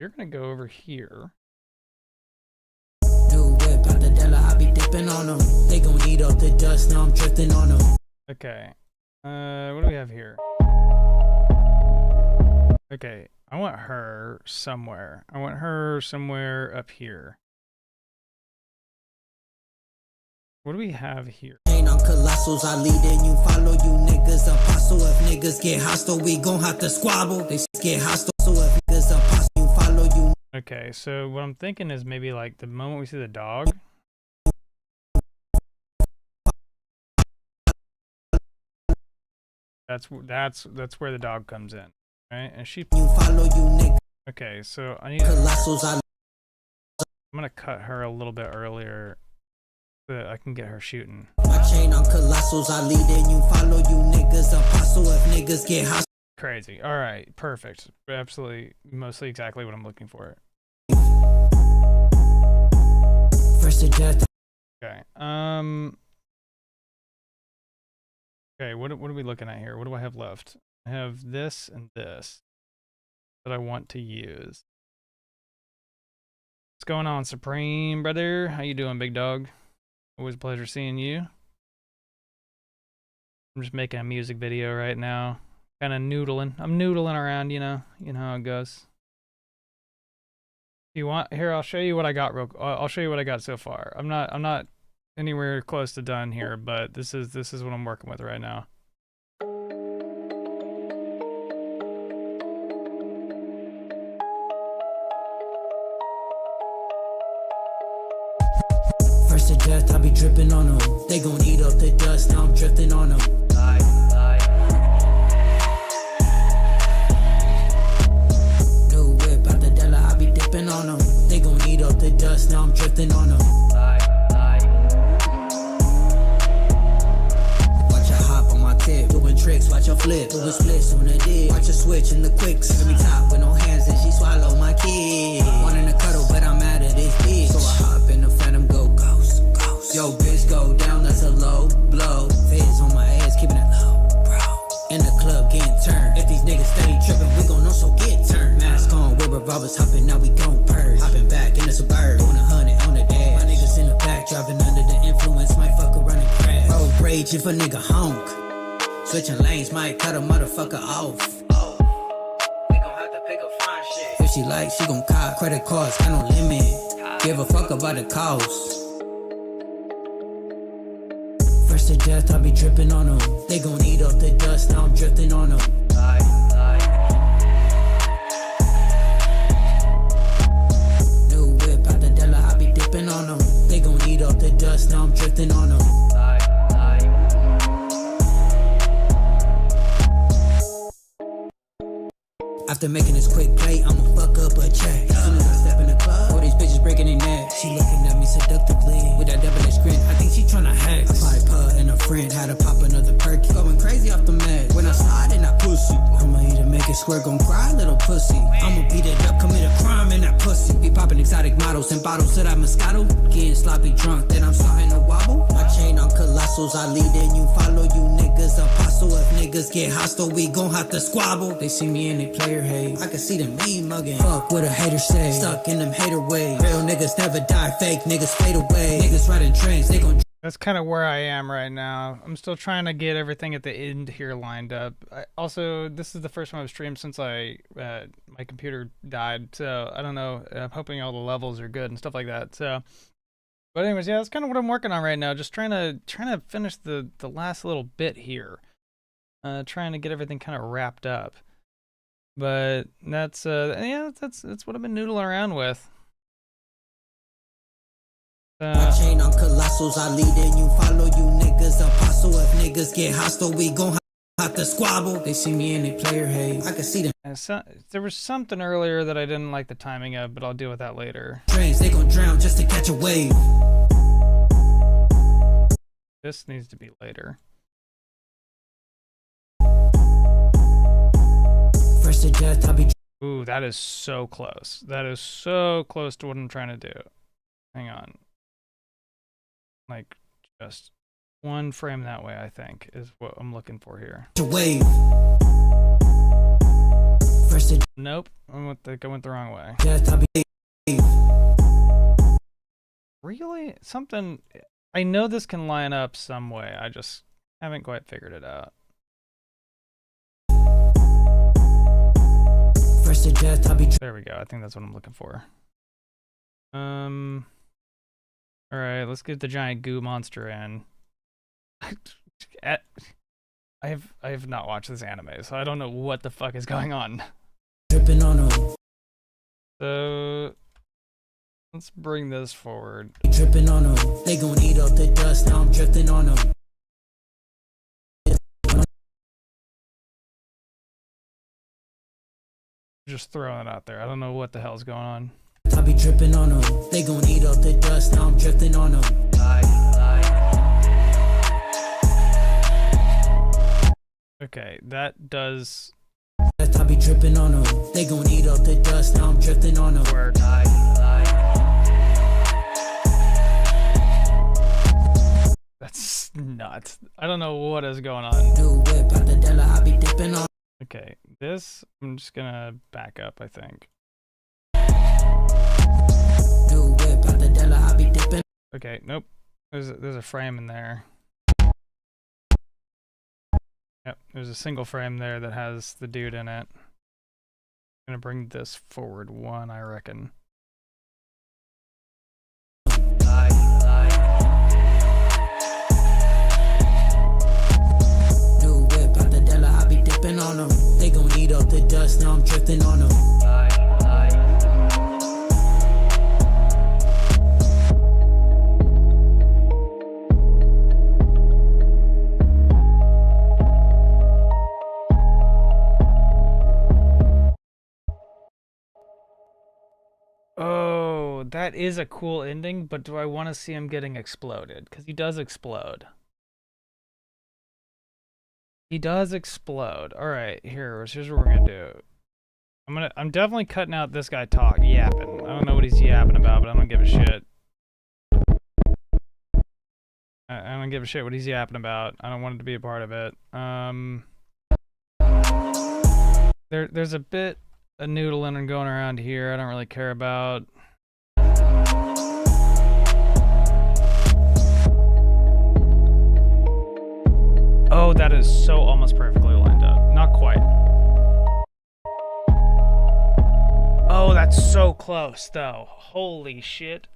You're gonna go over here. New whip out the Della, I be dipping on them. They gon' eat up the dust, now I'm drifting on them. Okay. What do we have here? Okay. I want her somewhere. I want her somewhere up here. What do we have here? Chain on colossals, I lead and you follow, you niggas apostle. If niggas get hostile, we gon' have to squabble. They get hostile, so if niggas apostle, you follow, you. Okay, so what I'm thinking is maybe like the moment we see the dog. That's where the dog comes in, right? And she. You follow, you niggas. Okay, so I need. Colossals, I'm gonna cut her a little bit earlier so that I can get her shooting. My chain on colossals, I lead and you follow, you niggas apostle. If niggas get hostile. Crazy. All right, perfect. Absolutely, mostly exactly what I'm looking for. First to death. Okay. Okay. What are we looking at here? What do I have left? I have this and this that I want to use. What's going on, Supreme brother? How you doing, big dog? Always a pleasure seeing you. I'm just making a music video right now. Kind of noodling. I'm noodling around, you know how it goes. If you want, here, I'll show you what I got I'll show you what I got so far. I'm not anywhere close to done here, but this is what I'm working with right now. First to death, I be dripping on them. They gon' eat up the dust, now I'm drifting on them. New whip out the Della, I be dipping on them. They gon' eat up the dust, now I'm drifting on them. Watch her hop on my tip, doing tricks, watch her flip, doing splits on the dick. Watch her switch in the quicks. Let me top with no hands and she swallow my kid. Wanting to cuddle, but I'm mad at this bitch. So I hop in the phantom, go ghost, ghost. Yo, bitch, go down, that's a low blow. Feds on my ass, keeping it low, bro. In the club, getting turned. If these niggas steady tripping, we gon' know, so get turned. Mask on, with revolvers hopping, now we gon' purge. Hopping back in the suburb, doing 100 on the dash. My niggas in the back, driving under the influence, might fuck around and crash. Road rage if a nigga honk. Switching lanes, might cut a motherfucker off. We gon' have to pick a fine shit. If she like, she gon' cop. Credit cards, got no limit. Give a fuck about the cost. First to death, I be dripping on them. They gon' eat up the dust, now I'm drifting on them. New whip out the Della, I be dipping on them. They gon' eat up the dust, now I'm drifting on them. After making this quick play, I'ma fuck up a check. As soon as I step in the had to pop another perky. Going crazy off the meds. When I slide in that pussy, I'ma either make it squirt, gon' cry, little pussy. I'ma beat it up, commit a crime in that pussy. Be popping exotic models and bottles of that Moscato. Getting sloppy drunk, then I'm starting to wobble. My chain on colossals, I lead and you follow. You niggas apostle. If niggas get hostile, we gon' have to squabble. They see me and they player hate. I can see them mean mugging. Fuck what a hater say. Stuck in them hater ways. Real niggas never die, fake niggas fade away. Niggas riding trains, they gon' That's kind of where I am right now. I'm still trying to get everything at the end here lined up. Also, this is the first time I've streamed since my computer died, so I don't know. I'm hoping all the levels are good and stuff like that. So, but anyways, yeah, that's kind of what I'm working on right now. Just trying to finish the last little bit here. Trying to get everything kind of wrapped up. But that's yeah, that's what I've been noodling around with. My chain on colossals, I lead and you follow. You niggas apostle. If niggas get hostile, we gon' have to squabble. They see me and they player hate. I can see them. So, there was something earlier that I didn't like the timing of, but I'll deal with that later. Trains, they gon' drown just to catch a wave. This needs to be later. First to death, I'll be. Ooh, that is so close. That is so close to what I'm trying to do. Hang on. Like, just one frame that way, I think, is what I'm looking for here. Wave. First to Nope, I went the wrong way. death, I'll be. Really? Something... I know this can line up some way. I just haven't quite figured it out. First to death, I'll be. There we go. I think that's what I'm looking for. All right, let's get the giant goo monster in. I have not watched this anime, so I don't know what the fuck is going on. Dripping on them. So let's bring this forward. Dripping on them. They gon' eat up the dust. Now I'm drifting on them. Just throwing it out there. I don't know what the hell's going on. I be dripping on them. They gon' eat up the dust. Now I'm drifting on them. Okay, that does I be dripping on them. They gon' eat up the dust. Now I'm drifting on them. work. That's nuts. I don't know what is going on. Do whip out the Della. I be dipping on. Okay, this I'm just gonna back up, I think. Do whip out the Della. I be dipping. Okay, nope. There's a frame in there. Yep, there's a single frame there that has the dude in it. I'm gonna bring this forward one, I reckon. Do whip out the Della. I be dipping on them. They gon' eat up the dust. Now I'm drifting on them. Oh, that is a cool ending, but do I want to see him getting exploded? Because he does explode. He does explode. All right, here's what we're gonna do. I'm definitely cutting out this guy yapping. I don't know what he's yapping about, but I don't give a shit. I don't give a shit what he's yapping about. I don't want it to be a part of it. There's a bit of noodling going around here I don't really care about. Oh, that is so almost perfectly lined up. Not quite. Oh, that's so close, though. Holy shit.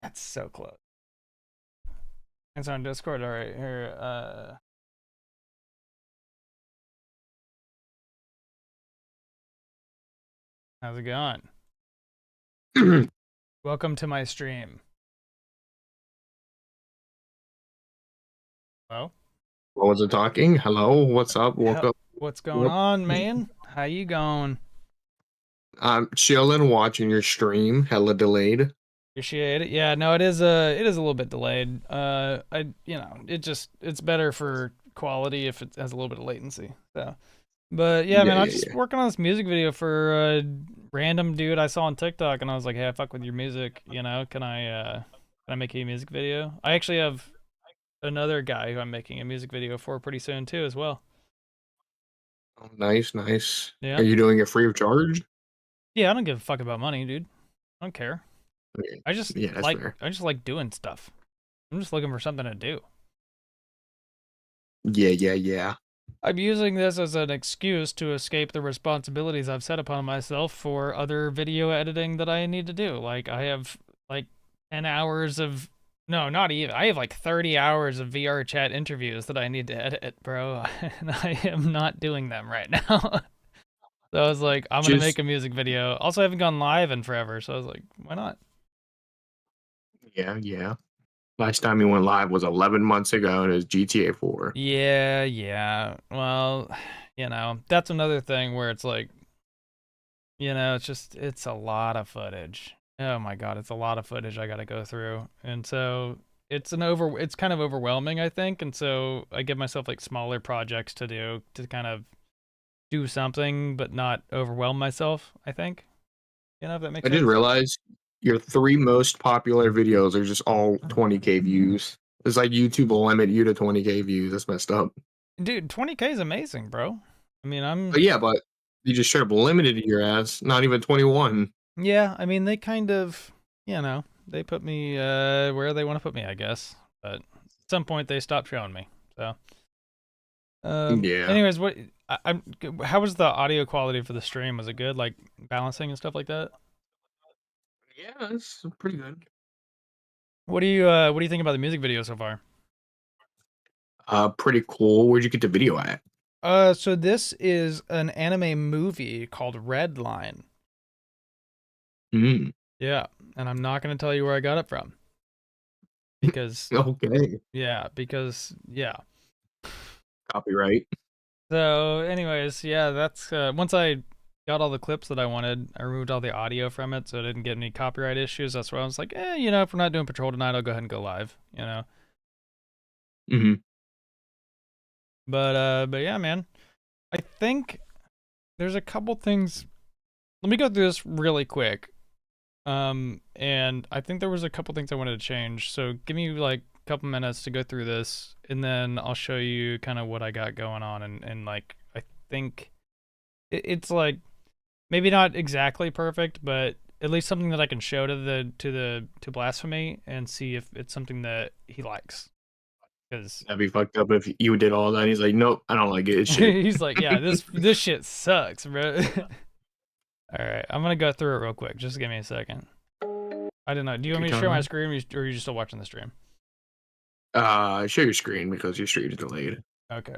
That's so close. It's on Discord. All right, here. How's it going? Welcome to my stream. Hello? I wasn't talking. Hello, what's up? Woke up. What's going on, man? How you going? I'm chilling, watching your stream. Hella delayed. Appreciate it. Yeah, no, it is a little bit delayed. It's better for quality if it has a little bit of latency. So, but yeah, Yeah, man, I was yeah, just yeah. working on this music video for a random dude I saw on TikTok, and I was like, hey, I fuck with your music. Can I make you a music video? I actually have another guy who I'm making a music video for pretty soon too, as well. Oh, nice, nice. Yeah, Are you doing it free of charge? yeah, I don't give a fuck about money, dude. I don't care. Okay. I just Yeah, that's fair. I just like doing stuff. I'm just looking for something to do. Yeah, yeah, yeah. I'm using this as an excuse to escape the responsibilities I've set upon myself for other video editing that I need to do. Like, I have like 10 hours of, no, not even, I have like 30 hours of VR chat interviews that I need to edit, bro. And I am not doing them right now. So I was like, I'm going to make Just a music video. Also, I haven't gone live in forever. So I was like, why not? yeah, yeah. Last time he went live was 11 months ago, and it was GTA 4. Yeah, yeah. Well, that's another thing where it's like, it's a lot of footage. Oh my God, it's a lot of footage I got to go through. And so it's kind of overwhelming, I think. And so I give myself like smaller projects to do to kind of do something, but not overwhelm myself, I think. If that makes I just sense. realized your 3 most popular videos are just all 20K views. It's like YouTube will limit you to 20K views. That's messed up. Dude, 20K is amazing, bro. I mean, But yeah, but you just straight up limited your ass. Not even 21. yeah, I mean, they kind of, they put me where they want to put me, I guess. But at some point, they stopped showing me. So, Yeah. anyways, how was the audio quality for the stream? Was it good, like balancing and stuff like that? Yeah, that's pretty good. What do you think about the music video so far? Pretty cool. Where'd you get the video at? So this is an anime movie called Red Line. Mm. Yeah, and I'm not gonna tell you where I got it from because Okay. yeah. Copyright. So, anyways, yeah, that's once I got all the clips that I wanted, I removed all the audio from it, so I didn't get any copyright issues. That's why I was like, if we're not doing patrol tonight, I'll go ahead and go live. Mm-hmm. But yeah, man, I think there's a couple things. Let me go through this really quick. And I think there was a couple things I wanted to change. So give me like a couple minutes to go through this, and then I'll show you kind of what I got going on. And like, I think it's like maybe not exactly perfect, but at least something that I can show to Blxph3my and see if it's something that he likes. Because That'd be fucked up if you did all that. And he's like, nope, I don't like it. It's shit. he's like, yeah, this shit sucks, bro. All right, I'm gonna go through it real quick. Just give me a second. I don't know. Do you want me to share my screen, or are you still watching the stream? Share your screen because your stream is delayed. Okay.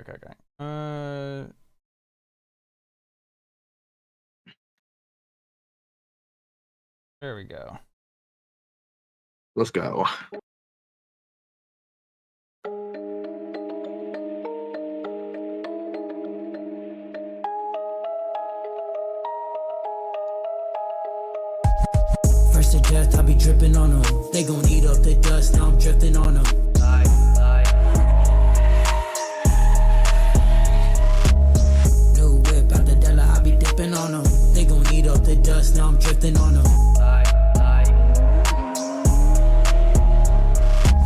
There we go. Let's go. First to death, I be dripping on them. They gon' eat up the dust, now I'm drifting on them. New whip out the Della, I be dipping on them. They gon' eat up the dust, now I'm drifting on them.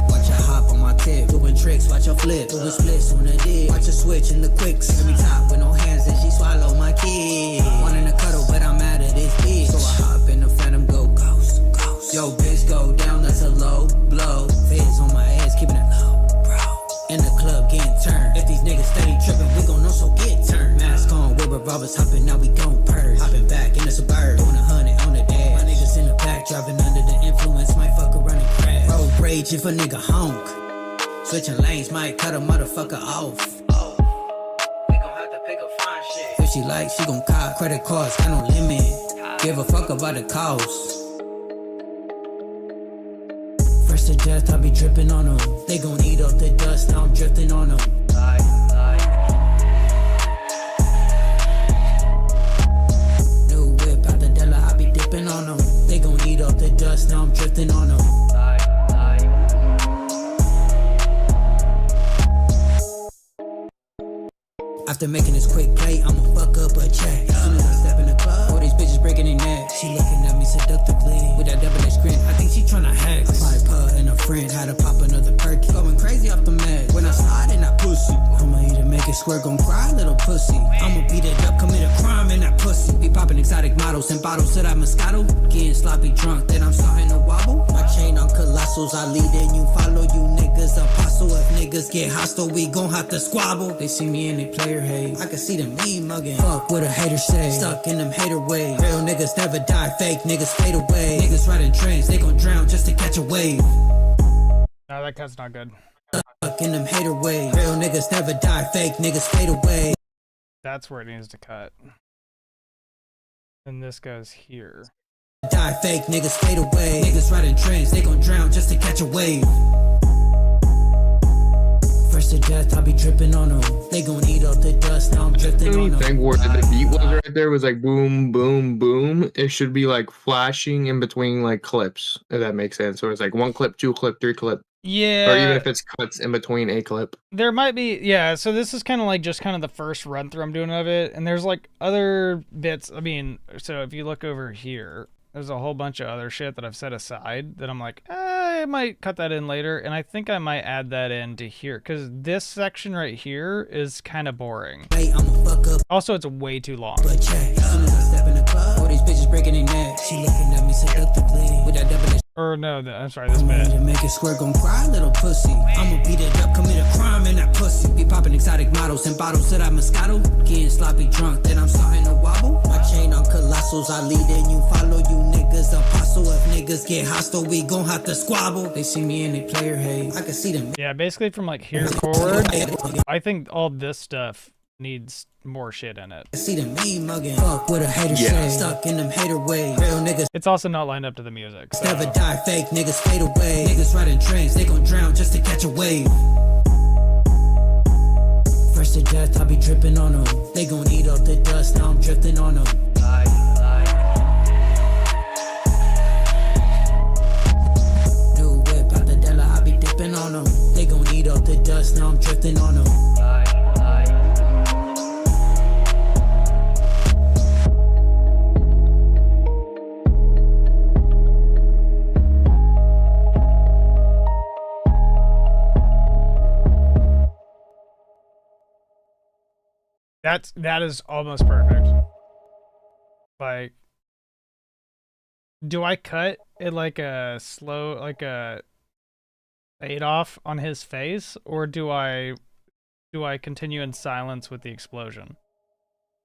Watch her hop on my tip, doing tricks, watch her flip, doing splits on the dick. Watch her switch in the quicks. Every time with no hands, and she swallow my kid. Wanting to cuddle, but I'm mad at this bitch. So I hop in the phantom, go ghost, ghost. Yo, bitch, go down, that's a low blow. Feds on my ass, keeping it low, bro. In the club, getting turned. If these niggas steady tripping, we gon' know, so get turned. Mask on, with revolvers hopping, now we gon' purge. Hopping back in the suburb, doing 100 on the dash. My niggas in the back, driving under the influence, might fuck around and crash. Road rage if a nigga honk. Switching lanes, might cut a motherfucker off. We gon' have to pick a fine shit. If she like, she gon' cop. Credit cards, got no limit. Give a fuck about the cost. First to death, I be dripping on them. They gon' eat up the dust, now I'm drifting on them. New whip out the Della, I be dipping on them. They gon' eat up the dust, dust, now I'm drifting on them. After making this quick play, I'ma fuck up a check. As soon as I step in the club, all these bitches breaking their neck. She looking at me seductively with that double-edged grin. I think she tryna hex. Pipe her and a friend had to pop another perky. Going crazy off the meds. When I slide in that pussy, I'ma either make it squirt, gon' cry, little pussy. I'ma beat it up, commit a crime in that pussy. Be popping exotic models and bottles to that Moscato. Getting sloppy drunk, then I'm starting to wobble. My chain on colossals, I lead and you follow. You niggas apostle. If niggas get hostile, we gon' have to squabble. They see me in they player hate. I can see them mean mugging. Fuck what a hater say. Stuck in them hater ways. Real niggas never die, fake niggas fade away. Niggas riding trains, they gon' drown just to catch a wave. No, that cut's not good. Stuck in them hater ways. Real niggas never die, fake niggas fade away. That's where it needs to cut. And this goes here. Die, fake niggas fade away. Niggas riding trains, they gon' drown just to catch a wave. First to death, I'll be dripping on them. They gon' eat up the dust, now I'm drifting on them. Thing where the beat was right there was like boom, boom, boom. It should be like flashing in between like clips, if that makes sense. So it's like 1 clip, 2 clip, 3 clip. Yeah. Or even if it's cuts in between a clip. There might be, yeah, so this is kind of like just kind of the first run through I'm doing of it. And there's like other bits. I mean, so if you look over here, there's a whole bunch of other shit that I've set aside that I'm like, I might cut that in later. And I think I might add that into here because this section right here is kind of boring. Hey, I'ma fuck up. Also, it's way too long. But check, as soon as I step in the club, all these bitches breaking their neck. She looking at me seductively with that double. Or no, I'm sorry, this I'ma bit. either make it squirt, gon' cry, little pussy. I'ma beat it up, commit a crime in that pussy. Be popping exotic models and bottles to that Moscato. Getting sloppy drunk, then I'm starting to wobble. My chain on colossals, I lead and you follow. You niggas apostle. If niggas get hostile, we gon' have to squabble. They see me and they player hate. I can see them. Yeah, basically from like here forward, I think all this stuff needs more shit in it. I see them mean mugging. Fuck what a hater say. Stuck in them hater ways. Real niggas It's also not lined up to the music. So. never die, fake niggas fade away. Niggas riding trains, they gon' drown just to catch a wave. First to death, I'll be dripping on them. They gon' eat up the dust, now I'm drifting on them. New whip out the Della, I be dipping on them. They gon' eat up the dust, now I'm drifting on them. That is almost perfect. Like, do I cut it like a slow, like a fade off on his face, or do I continue in silence with the explosion?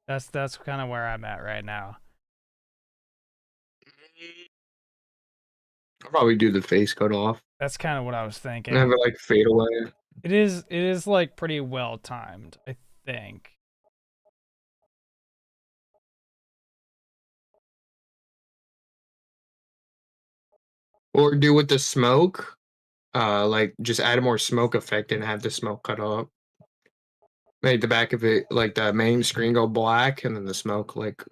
That's kind of where I'm at right now. I'll probably do the face cut off. That's kind of what I was thinking. And have it like fade away. It is like pretty well timed, I think. Or do with the smoke. Like just add a more smoke effect and have the smoke cut off. Make the back of it like the main screen go black and then the smoke like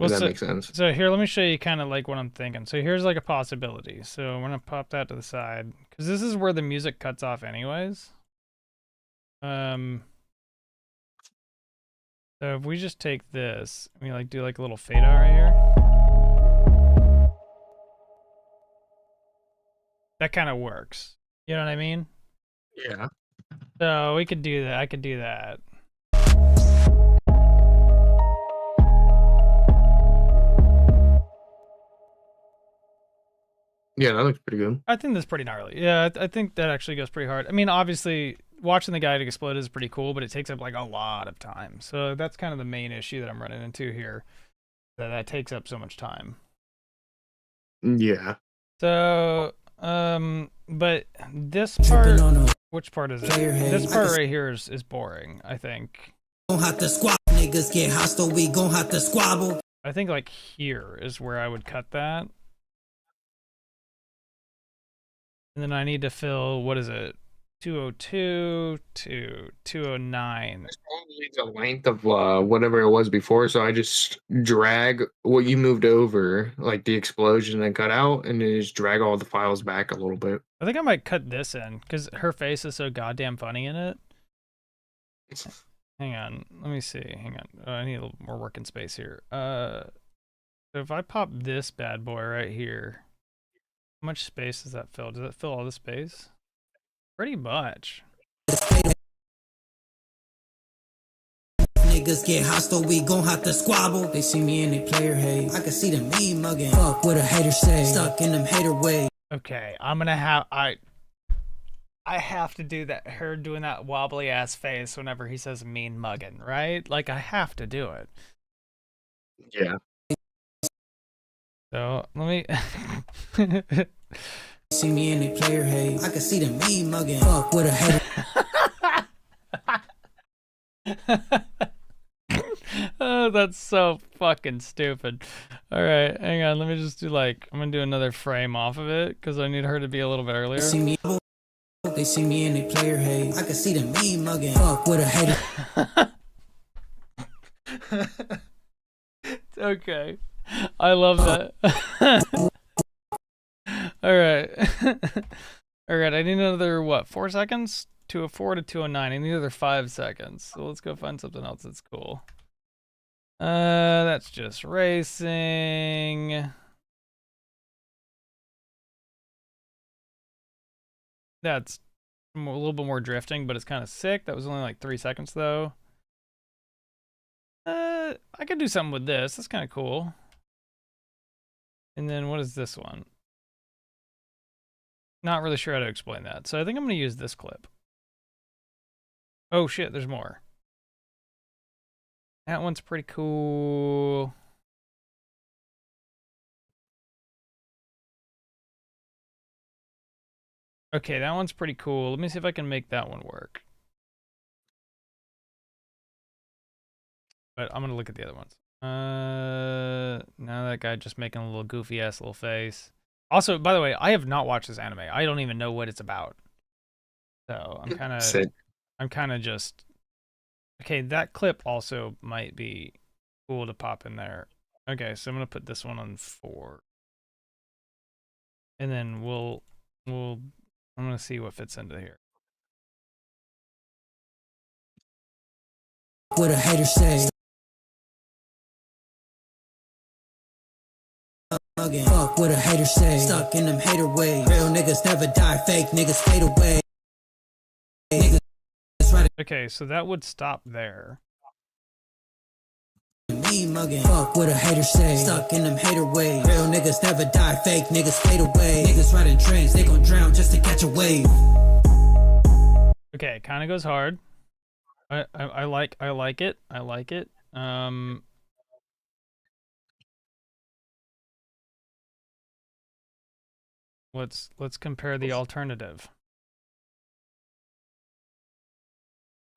Well, if that makes sense. So here, let me show you kind of like what I'm thinking. So here's like a possibility. So I'm gonna pop that to the side because this is where the music cuts off anyways. So if we just take this, we like do like a little fade out right here. That kind of works. You know what I mean? Yeah. So we could do that. I could do that. Yeah, that looks pretty good. I think that's pretty gnarly. Yeah, I think that actually goes pretty hard. I mean, obviously, watching the guy to explode is pretty cool, but it takes up like a lot of time. So that's kind of the main issue that I'm running into here. That takes up so much time. Yeah. So, but this part, which part is it? This part right here is boring, I think. Gon' have to squabble. Niggas get hostile, we gon' have to squabble. I think like here is where I would cut that. And then I need to fill, what is it? 202 to 209. It's probably the length of whatever it was before, so I just drag what you moved over, like the explosion and cut out, and then just drag all the files back a little bit. I think I might cut this in because her face is so goddamn funny in it. Hang on, let me see. Hang on, I need a little more working space here. So if I pop this bad boy right here, how much space does that fill? Does that fill all the space? Pretty much. Niggas get hostile, we gon' have to squabble. They see me and they player hate. I can see them me mugging. Fuck what a hater say. Stuck in them hater ways. Okay, I'm gonna have I have to do that. Her doing that wobbly ass face whenever he says mean mugging, right? Like I have to do it. Yeah. So let me. See me and they player hate. I can see them me mugging. Fuck what a hater. Oh, that's so fucking stupid. All right, hang on. Let me just do like I'm gonna do another frame off of it because I need her to be a little bit earlier. They see me and they player hate. I can see them me mugging. Fuck what a hater. Okay, I love that. All right, all right. I need another what? 4 seconds? 204 to 209. I need another 5 seconds. So let's go find something else that's cool. That's just racing. That's a little bit more drifting, but it's kind of sick. That was only like 3 seconds though. I could do something with this. That's kind of cool. And then what is this one? Not really sure how to explain that. So I think I'm going to use this clip. Oh shit, there's more. That one's pretty cool. Okay, that one's pretty cool. Let me see if I can make that one work. But I'm gonna look at the other ones. Now that guy just making a little goofy ass little face. Also, by the way, I have not watched this anime. I don't even know what it's about. So I'm kind of just. Okay, that clip also might be cool to pop in there. Okay, so I'm gonna put this one on 4, and then I'm gonna see what fits into here. What a hater say. Fuck what a hater say. Stuck in them hater ways. Real niggas never die. Fake niggas fade away. Okay, so that would stop there. Me mugging. Fuck what a hater say. Stuck in them hater ways. Real niggas never die. Fake niggas fade away. Niggas riding trains, they gon' drown just to catch a wave. Okay, kind of goes hard. I like it. I like it. Let's compare the alternative.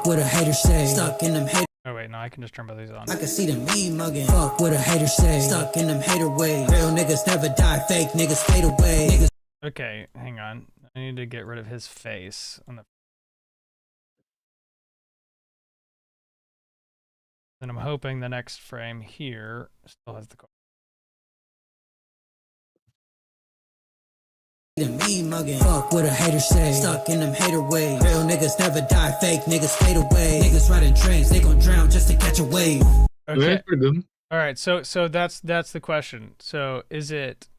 What a hater say. Stuck in them hater. Oh wait, no, I can just turn both these on. I can see them me mugging. Fuck what a hater say. Stuck in them hater ways. Real niggas never die. Fake niggas fade away. Niggas. Okay, hang on. I need to get rid of his face on the. And I'm hoping the next frame here still has the. Me mugging. Fuck what a hater say. Stuck in them hater ways. Real niggas never die. Fake niggas fade away. Niggas riding trains, they gon' drown just to catch a wave. Okay. Pretty good. All right. So that's the question. So is it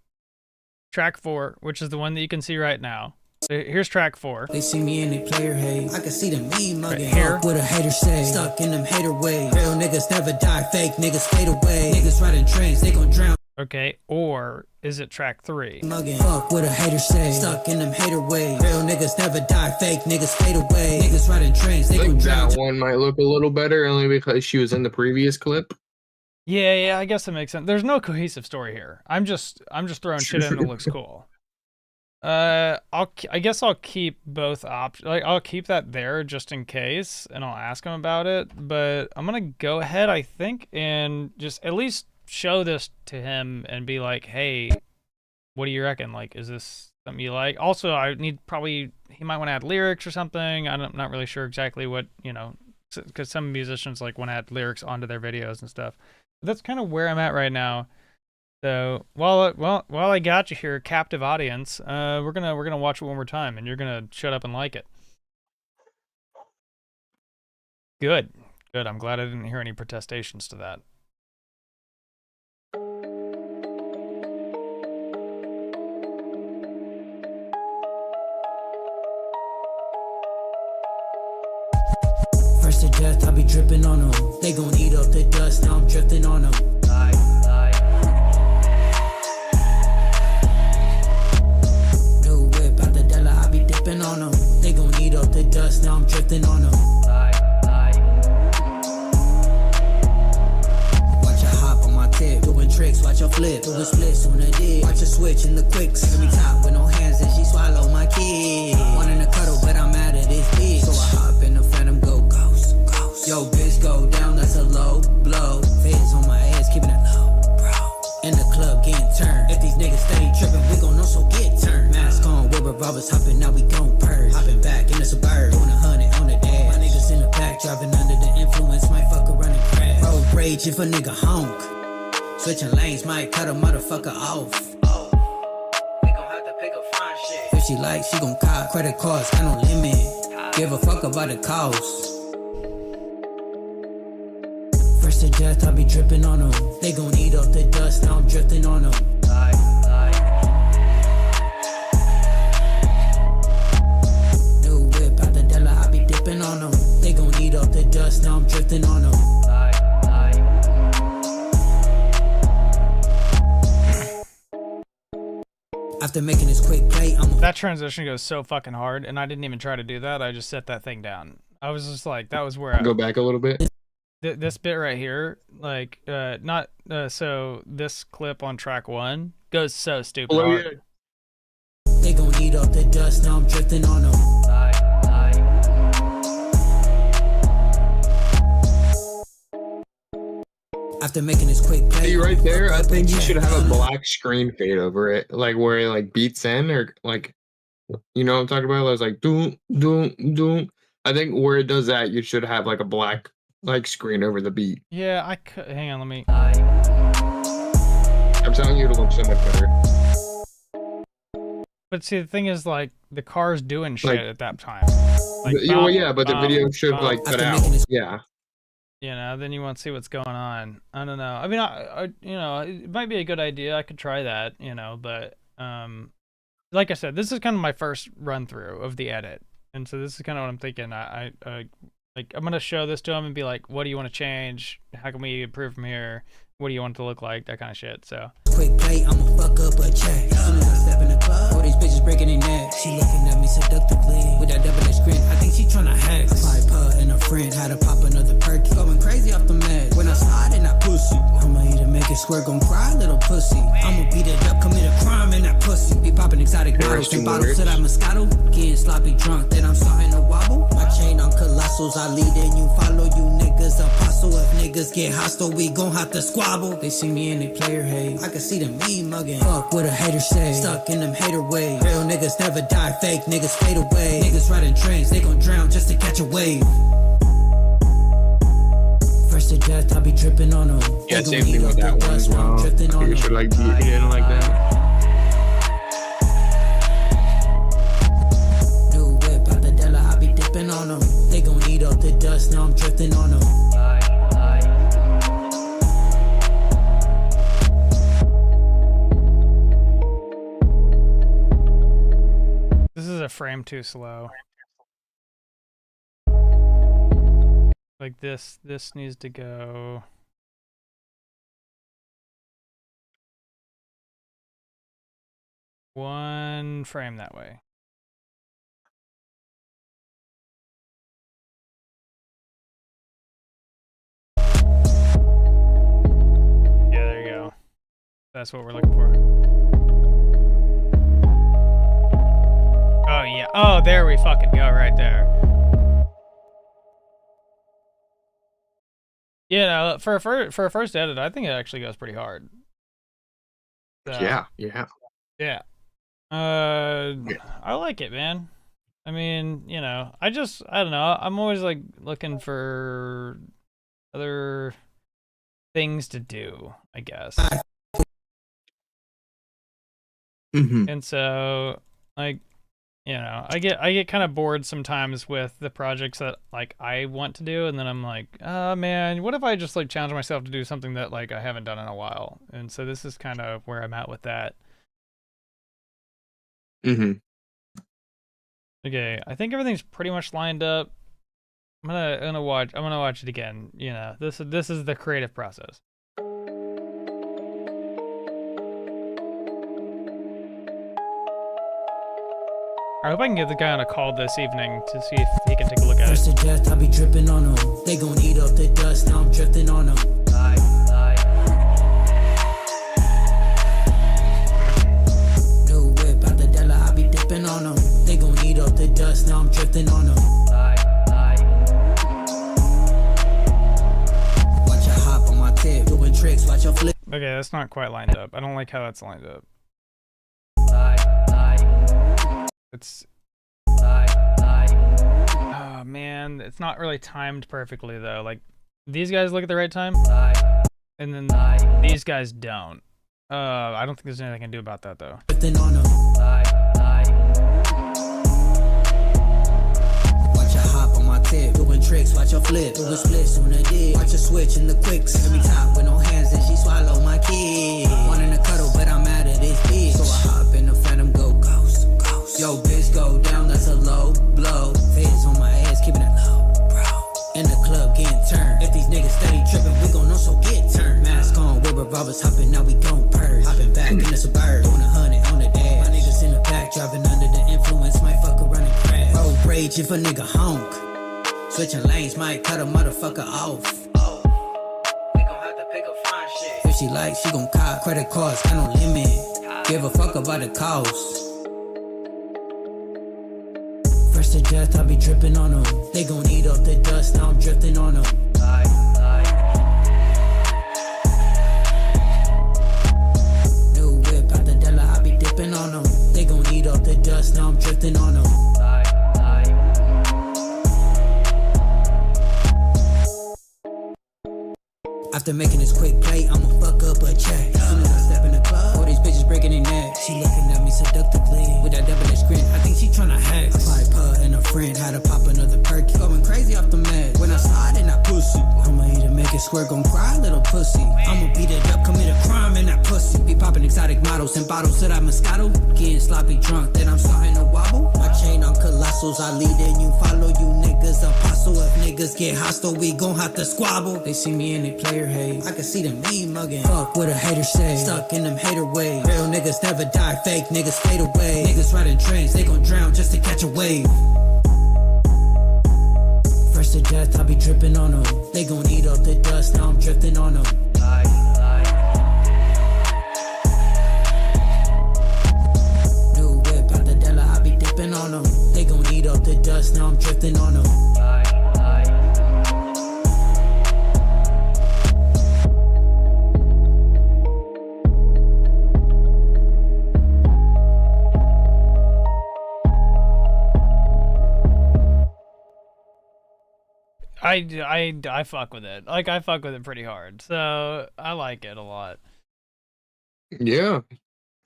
track 4, which is the one that you can see right now? So here's track 4. They see me and they player hate. I can see them me mugging. Right here. Fuck what a hater say. Stuck in them hater ways. Real niggas never die. Fake niggas fade away. Niggas riding trains, they gon' drown. Okay, or is it track 3? Mugging. Fuck what a hater say. Stuck in them hater ways. Real niggas never die. Fake niggas fade away. Niggas riding trains, they I gon' think drown. that one might look a little better only because she was in the previous clip. Yeah, I guess that makes sense. There's no cohesive story here. I'm just throwing shit in that looks cool. I guess I'll keep both options. Like I'll keep that there just in case, and I'll ask him about it. But I'm gonna go ahead, I think, and just at least show this to him and be like, hey, what do you reckon? Like, is this something you like. Also, I need he might want to add lyrics or something. I'm not really sure exactly what, because some musicians like want to add lyrics onto their videos and stuff. But that's kind of where I'm at right now. So while I got you here, captive audience, we're gonna watch it one more time, and you're gonna shut up and like it. Good. I'm glad I didn't hear any protestations to that. First to death, I be dripping on them. They gon' eat up the dust, now I'm drifting on them. New whip out the Della, I be dipping on them. They gon' eat up the dust, now I'm drifting on them. Watch her hop on my tip, doing tricks, watch her flip, doing splits on the dick. Watch her switch in the quicks. Every top with no hands and she swallow my kid. Wanting to cuddle, but I'm mad at this bitch. So I hop in the phantom, go ghost. Yo, bitch, go down, that's a low blow. Feds on my ass, keeping it low, bro. In the club, getting turned. If these niggas steady tripping, we gon' know, so get turned. Mask on, with revolvers hopping, now we gon' purge. Hopping back in the suburb, doing 100 on the dash. My niggas in the back, driving under the influence, might fuck around and crash. Road rage if a nigga honk. Switching lanes, might cut a motherfucker off. We gon' have to pick a fine shit. If she like, she gon' cop. Credit cards, got no limit. Give a fuck about the cost. First to death, I be dripping on them. They gon' eat up the dust, now I'm drifting on them. New whip out the Della, I be dipping on them. They gon' eat up the dust, now I'm drifting on them. After making this quick play, that transition goes so fucking hard, and I didn't even try to do that. I just set that thing down. I was just like, that was where Go back a little bit. This bit right here, like, so this clip on track 1 goes so stupid hard. They gon' eat up the dust, now I'm drifting on them. After making this quick play, See right there, I think you should have a black screen fade over it, like where it like beats in, or like, you know what I'm talking about? It's like doom doom doom. I think where it does that, you should have like a black like screen over the beat. Yeah, I could. Hang on, let me. I'm telling you, it'll look so much better. But see, the thing is, like, the car's doing shit Like, at that time. Like, well, yeah, but the video should like cut out. Yeah. You know, then you won't see what's going on. I don't know. I mean, I it might be a good idea. I could try that, but like I said, this is kind of my first run through of the edit, and so this is kind of what I'm thinking. Like, I'm gonna show this to him and be like, what do you want to change? How can we improve from here? What do you want it to look like? That kind of shit. So quick play, I'ma fuck up a check. Soon as I step in the club, all these bitches breaking their neck. She looking at me seductively with that devilish grin. I think she tryna hack. I pipe her and a friend had to pop another perky. Going crazy off the meds. When I slide in that pussy, I'ma either make it squirt, gon' cry, little pussy. I'ma beat it up, commit a crime in that pussy. Be popping exotic bottles and bottles to that Moscato. Getting sloppy drunk, then I'm starting to wobble. My chain on colossals, I lead and you follow. You niggas apostle. If niggas get hostile, we gon' have to squabble. They see me and they player hate. I can see them mean mugging. Fuck what a hater say. Stuck in them hater ways. Real niggas never die, fake niggas fade away. Niggas riding trains, they gon' drown just to catch a wave. First to death, I be dripping on them. Yeah, same thing with that one as well. I think you should like beat it in like that. New whip out the Della, I be dipping on them. They gon' eat up the dust, now I'm drifting on them. this is a frame too slow. Like this needs to go. One frame that way. Yeah, there you go. That's what we're looking for. Oh yeah. Oh, there we fucking go, right there. For a first edit, I think it actually goes pretty hard. So, Yeah. yeah. I like it, man. I mean, you know, I don't know. I'm always like looking for other things to do, I guess. And so, like, you know, I get kind of bored sometimes with the projects that like I want to do, and then I'm like, oh man, what if I just like challenge myself to do something that like I haven't done in a while? And so this is kind of where I'm at with that. Okay, I think everything's pretty much lined up. I'm gonna watch it again. You know, this is the creative process. I hope I can get the guy on a call this evening to see if he can take a look at it. First to death, I be dripping on them. They gon' eat up the dust, now I'm drifting on them. New whip out the Della, I be dipping on them. They gon' eat up the dust, now I'm drifting on them. Watch your hop on my tip, doing tricks, watch your flip. Okay, that's not quite lined up. I don't like how that's lined up. It's oh man, it's not really timed perfectly though. Like these guys look at the right time, and then these guys don't. I don't think there's anything I can do about that though. Watch your hop on my tip, doing tricks, watch your flip, doing splits on the dick. Watch your switch in the quicks. Every time with no hands, and she swallow my kid. Wanting to cuddle, but I'm out of this bitch. So I hop in the phantom, go ghost. Yo, bitch, go down, that's a low blow. Feds on my ass, keeping it low, bro. In the club, getting turned. If these niggas steady tripping, we gon' know, so get turned. Mask on, with revolvers hopping, now we gon' purge. Hopping back in the suburb, doing 100 on the dash. My niggas in the back, driving under the influence, might fuck around and crash. Road rage if a nigga honk. Switching lanes, might cut a motherfucker off. We gon' have to pick a fine shit. If she likes, she gon' cop. Credit cards, got no limit. Give a fuck about the cost. First to death, I be dripping on them. They gon' eat up the dust, now I'm drifting on them. New whip out the Della, I be dipping on them. They gon' eat up the dust, now I'm drifting on them. After making this quick play, I'ma fuck up a check. Soon as I step in the club, all these bitches breaking their neck. She looking at me seductively with that devilish grin. I think she tryna hack. I pipe her and a friend had to pop another perky. Going crazy off the meds. When I slide in that pussy, I'ma either make it squirt, gon' cry, little pussy. I'ma beat it up, commit a crime in that pussy. Be popping exotic models and bottles to that Moscato. Getting sloppy drunk, then I'm starting to wobble. My chain on colossals, I lead and you follow. You niggas apostle. If niggas get hostile, we gon' have to squabble. They see me in they player haze. I can see them mean mugging. Fuck what a hater say. Stuck in them hater ways. Real niggas never die, fake niggas fade away. Niggas riding trains, they gon' drown just to catch a wave. First to death, I be dripping on them. They gon' eat up the dust, now I'm drifting on them. New whip out the Della, I be dipping on them. They gon' eat up the dust, now I'm drifting on them. I fuck with it. Like I fuck with it pretty hard. So I like it a lot. Yeah,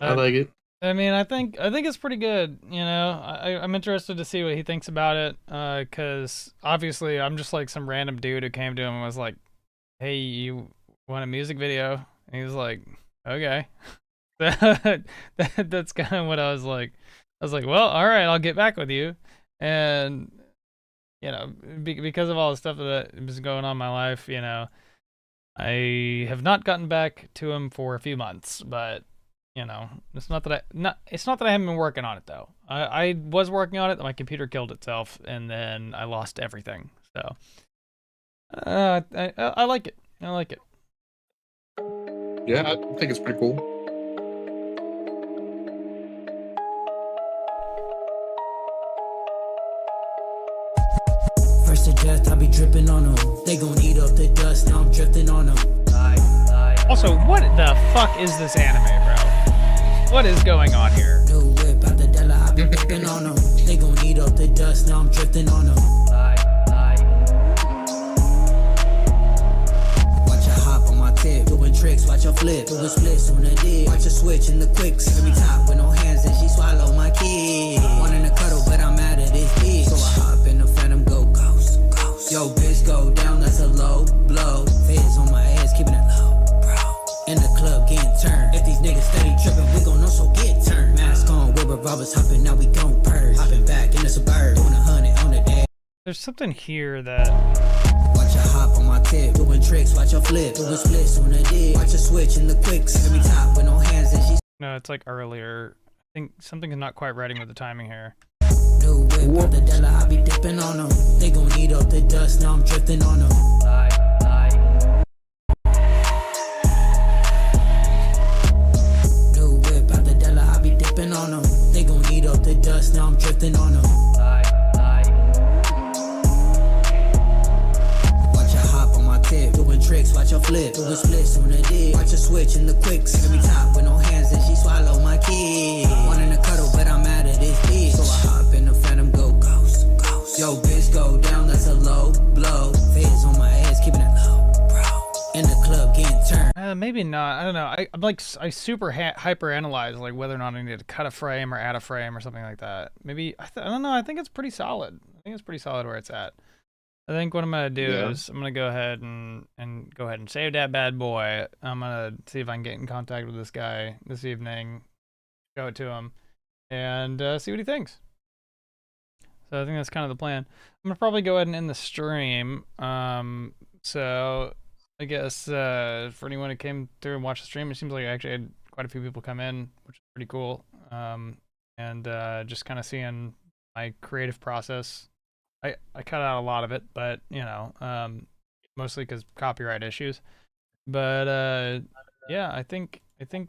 I like it. I mean, I think it's pretty good. You know, I'm interested to see what he thinks about it. Cause obviously I'm just like some random dude who came to him and was like, "Hey, you want a music video?" And he was like, "Okay." That's kind of what I was like. I was like, "Well, all right, I'll get back with you." And you know, because of all the stuff that was going on in my life, you know, I have not gotten back to him for a few months, but you know, it's not that I haven't been working on it though. I was working on it, my computer killed itself, and then I lost everything. So, I like it. I like it. Yeah, I think it's pretty cool. First to death, I be dripping on them. They gon' eat up the dust, now I'm drifting on them. Also, what the fuck is this anime, bro? What is going on here? New whip Dipping on them. They gon' eat up the dust, now I'm drifting on them. Watch her hop on my tip, doing tricks, watch her flip, doing splits on the dick. Watch her switch in the quicks. Every top with no hands and she swallow my kid. Wanting to cuddle, but I'm mad at this bitch. So I hop in the phantom, go ghost, ghost. Yo, bitch, go down, that's a low blow. Feds on my ass, keeping it low, bro. In the club, getting turned. If these niggas steady tripping, we gon' also get turned. Mask on, with revolvers hopping, now we gon' purge. Hopping back in the suburb, doing 100 on the day. There's something here that Watch her hop on my tip, doing tricks, watch her flip, doing splits on the dick. Watch her switch in the quicks. Every top with no hands and she no, it's like earlier. I think something is not quite writing with the timing here. new whip out the Della, I be dipping on them. They gon' eat up the dust, now I'm drifting on them. New whip out the Della, I be dipping on them. They gon' eat up the dust, now I'm drifting on them. Watch her hop on my tip, doing tricks, watch her flip, doing splits on the dick. Watch her switch in the quicks. Every top with no hands and she swallow my kid. Wanting to cuddle, but I'm mad at this bitch. So I hop in the phantom, go ghost, ghost. Yo, bitch, go down, that's a low blow. Feds on my ass, keeping it low, bro. In the club, getting turned. Maybe not. I don't know. I'm like I super hyper analyze like whether or not I need to cut a frame or add a frame or something like that. Maybe I don't know. I think it's pretty solid. I think it's pretty solid where it's at. I think what I'm gonna do is I'm gonna go ahead and go ahead and save that bad boy. I'm gonna see if I can get in contact with this guy this evening, show it to him, and see what he thinks. So I think that's kind of the plan. I'm gonna probably go ahead and end the stream. So I guess for anyone who came through and watched the stream, it seems like I actually had quite a few people come in, which is pretty cool. And just kind of seeing my creative process. I cut out a lot of it, but you know, mostly because copyright issues. But yeah, I think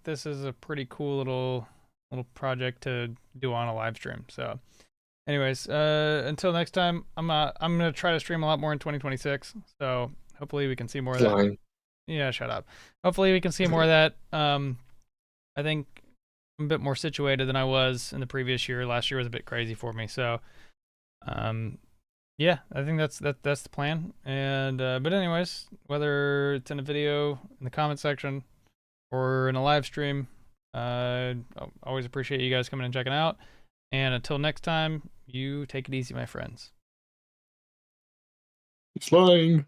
this is a pretty cool little project to do on a live stream. So, anyways, until next time, I'm gonna try to stream a lot more in 2026. So hopefully we can see more of that. Yeah, shut up. Hopefully we can see more of that. I think I'm a bit more situated than I was in the previous year. Last year was a bit crazy for me. So, yeah, I think that's the plan. And but anyways, whether it's in a video in the comment section or in a live stream, I always appreciate you guys coming and checking out. And until next time, you take it easy, my friends. It's flying.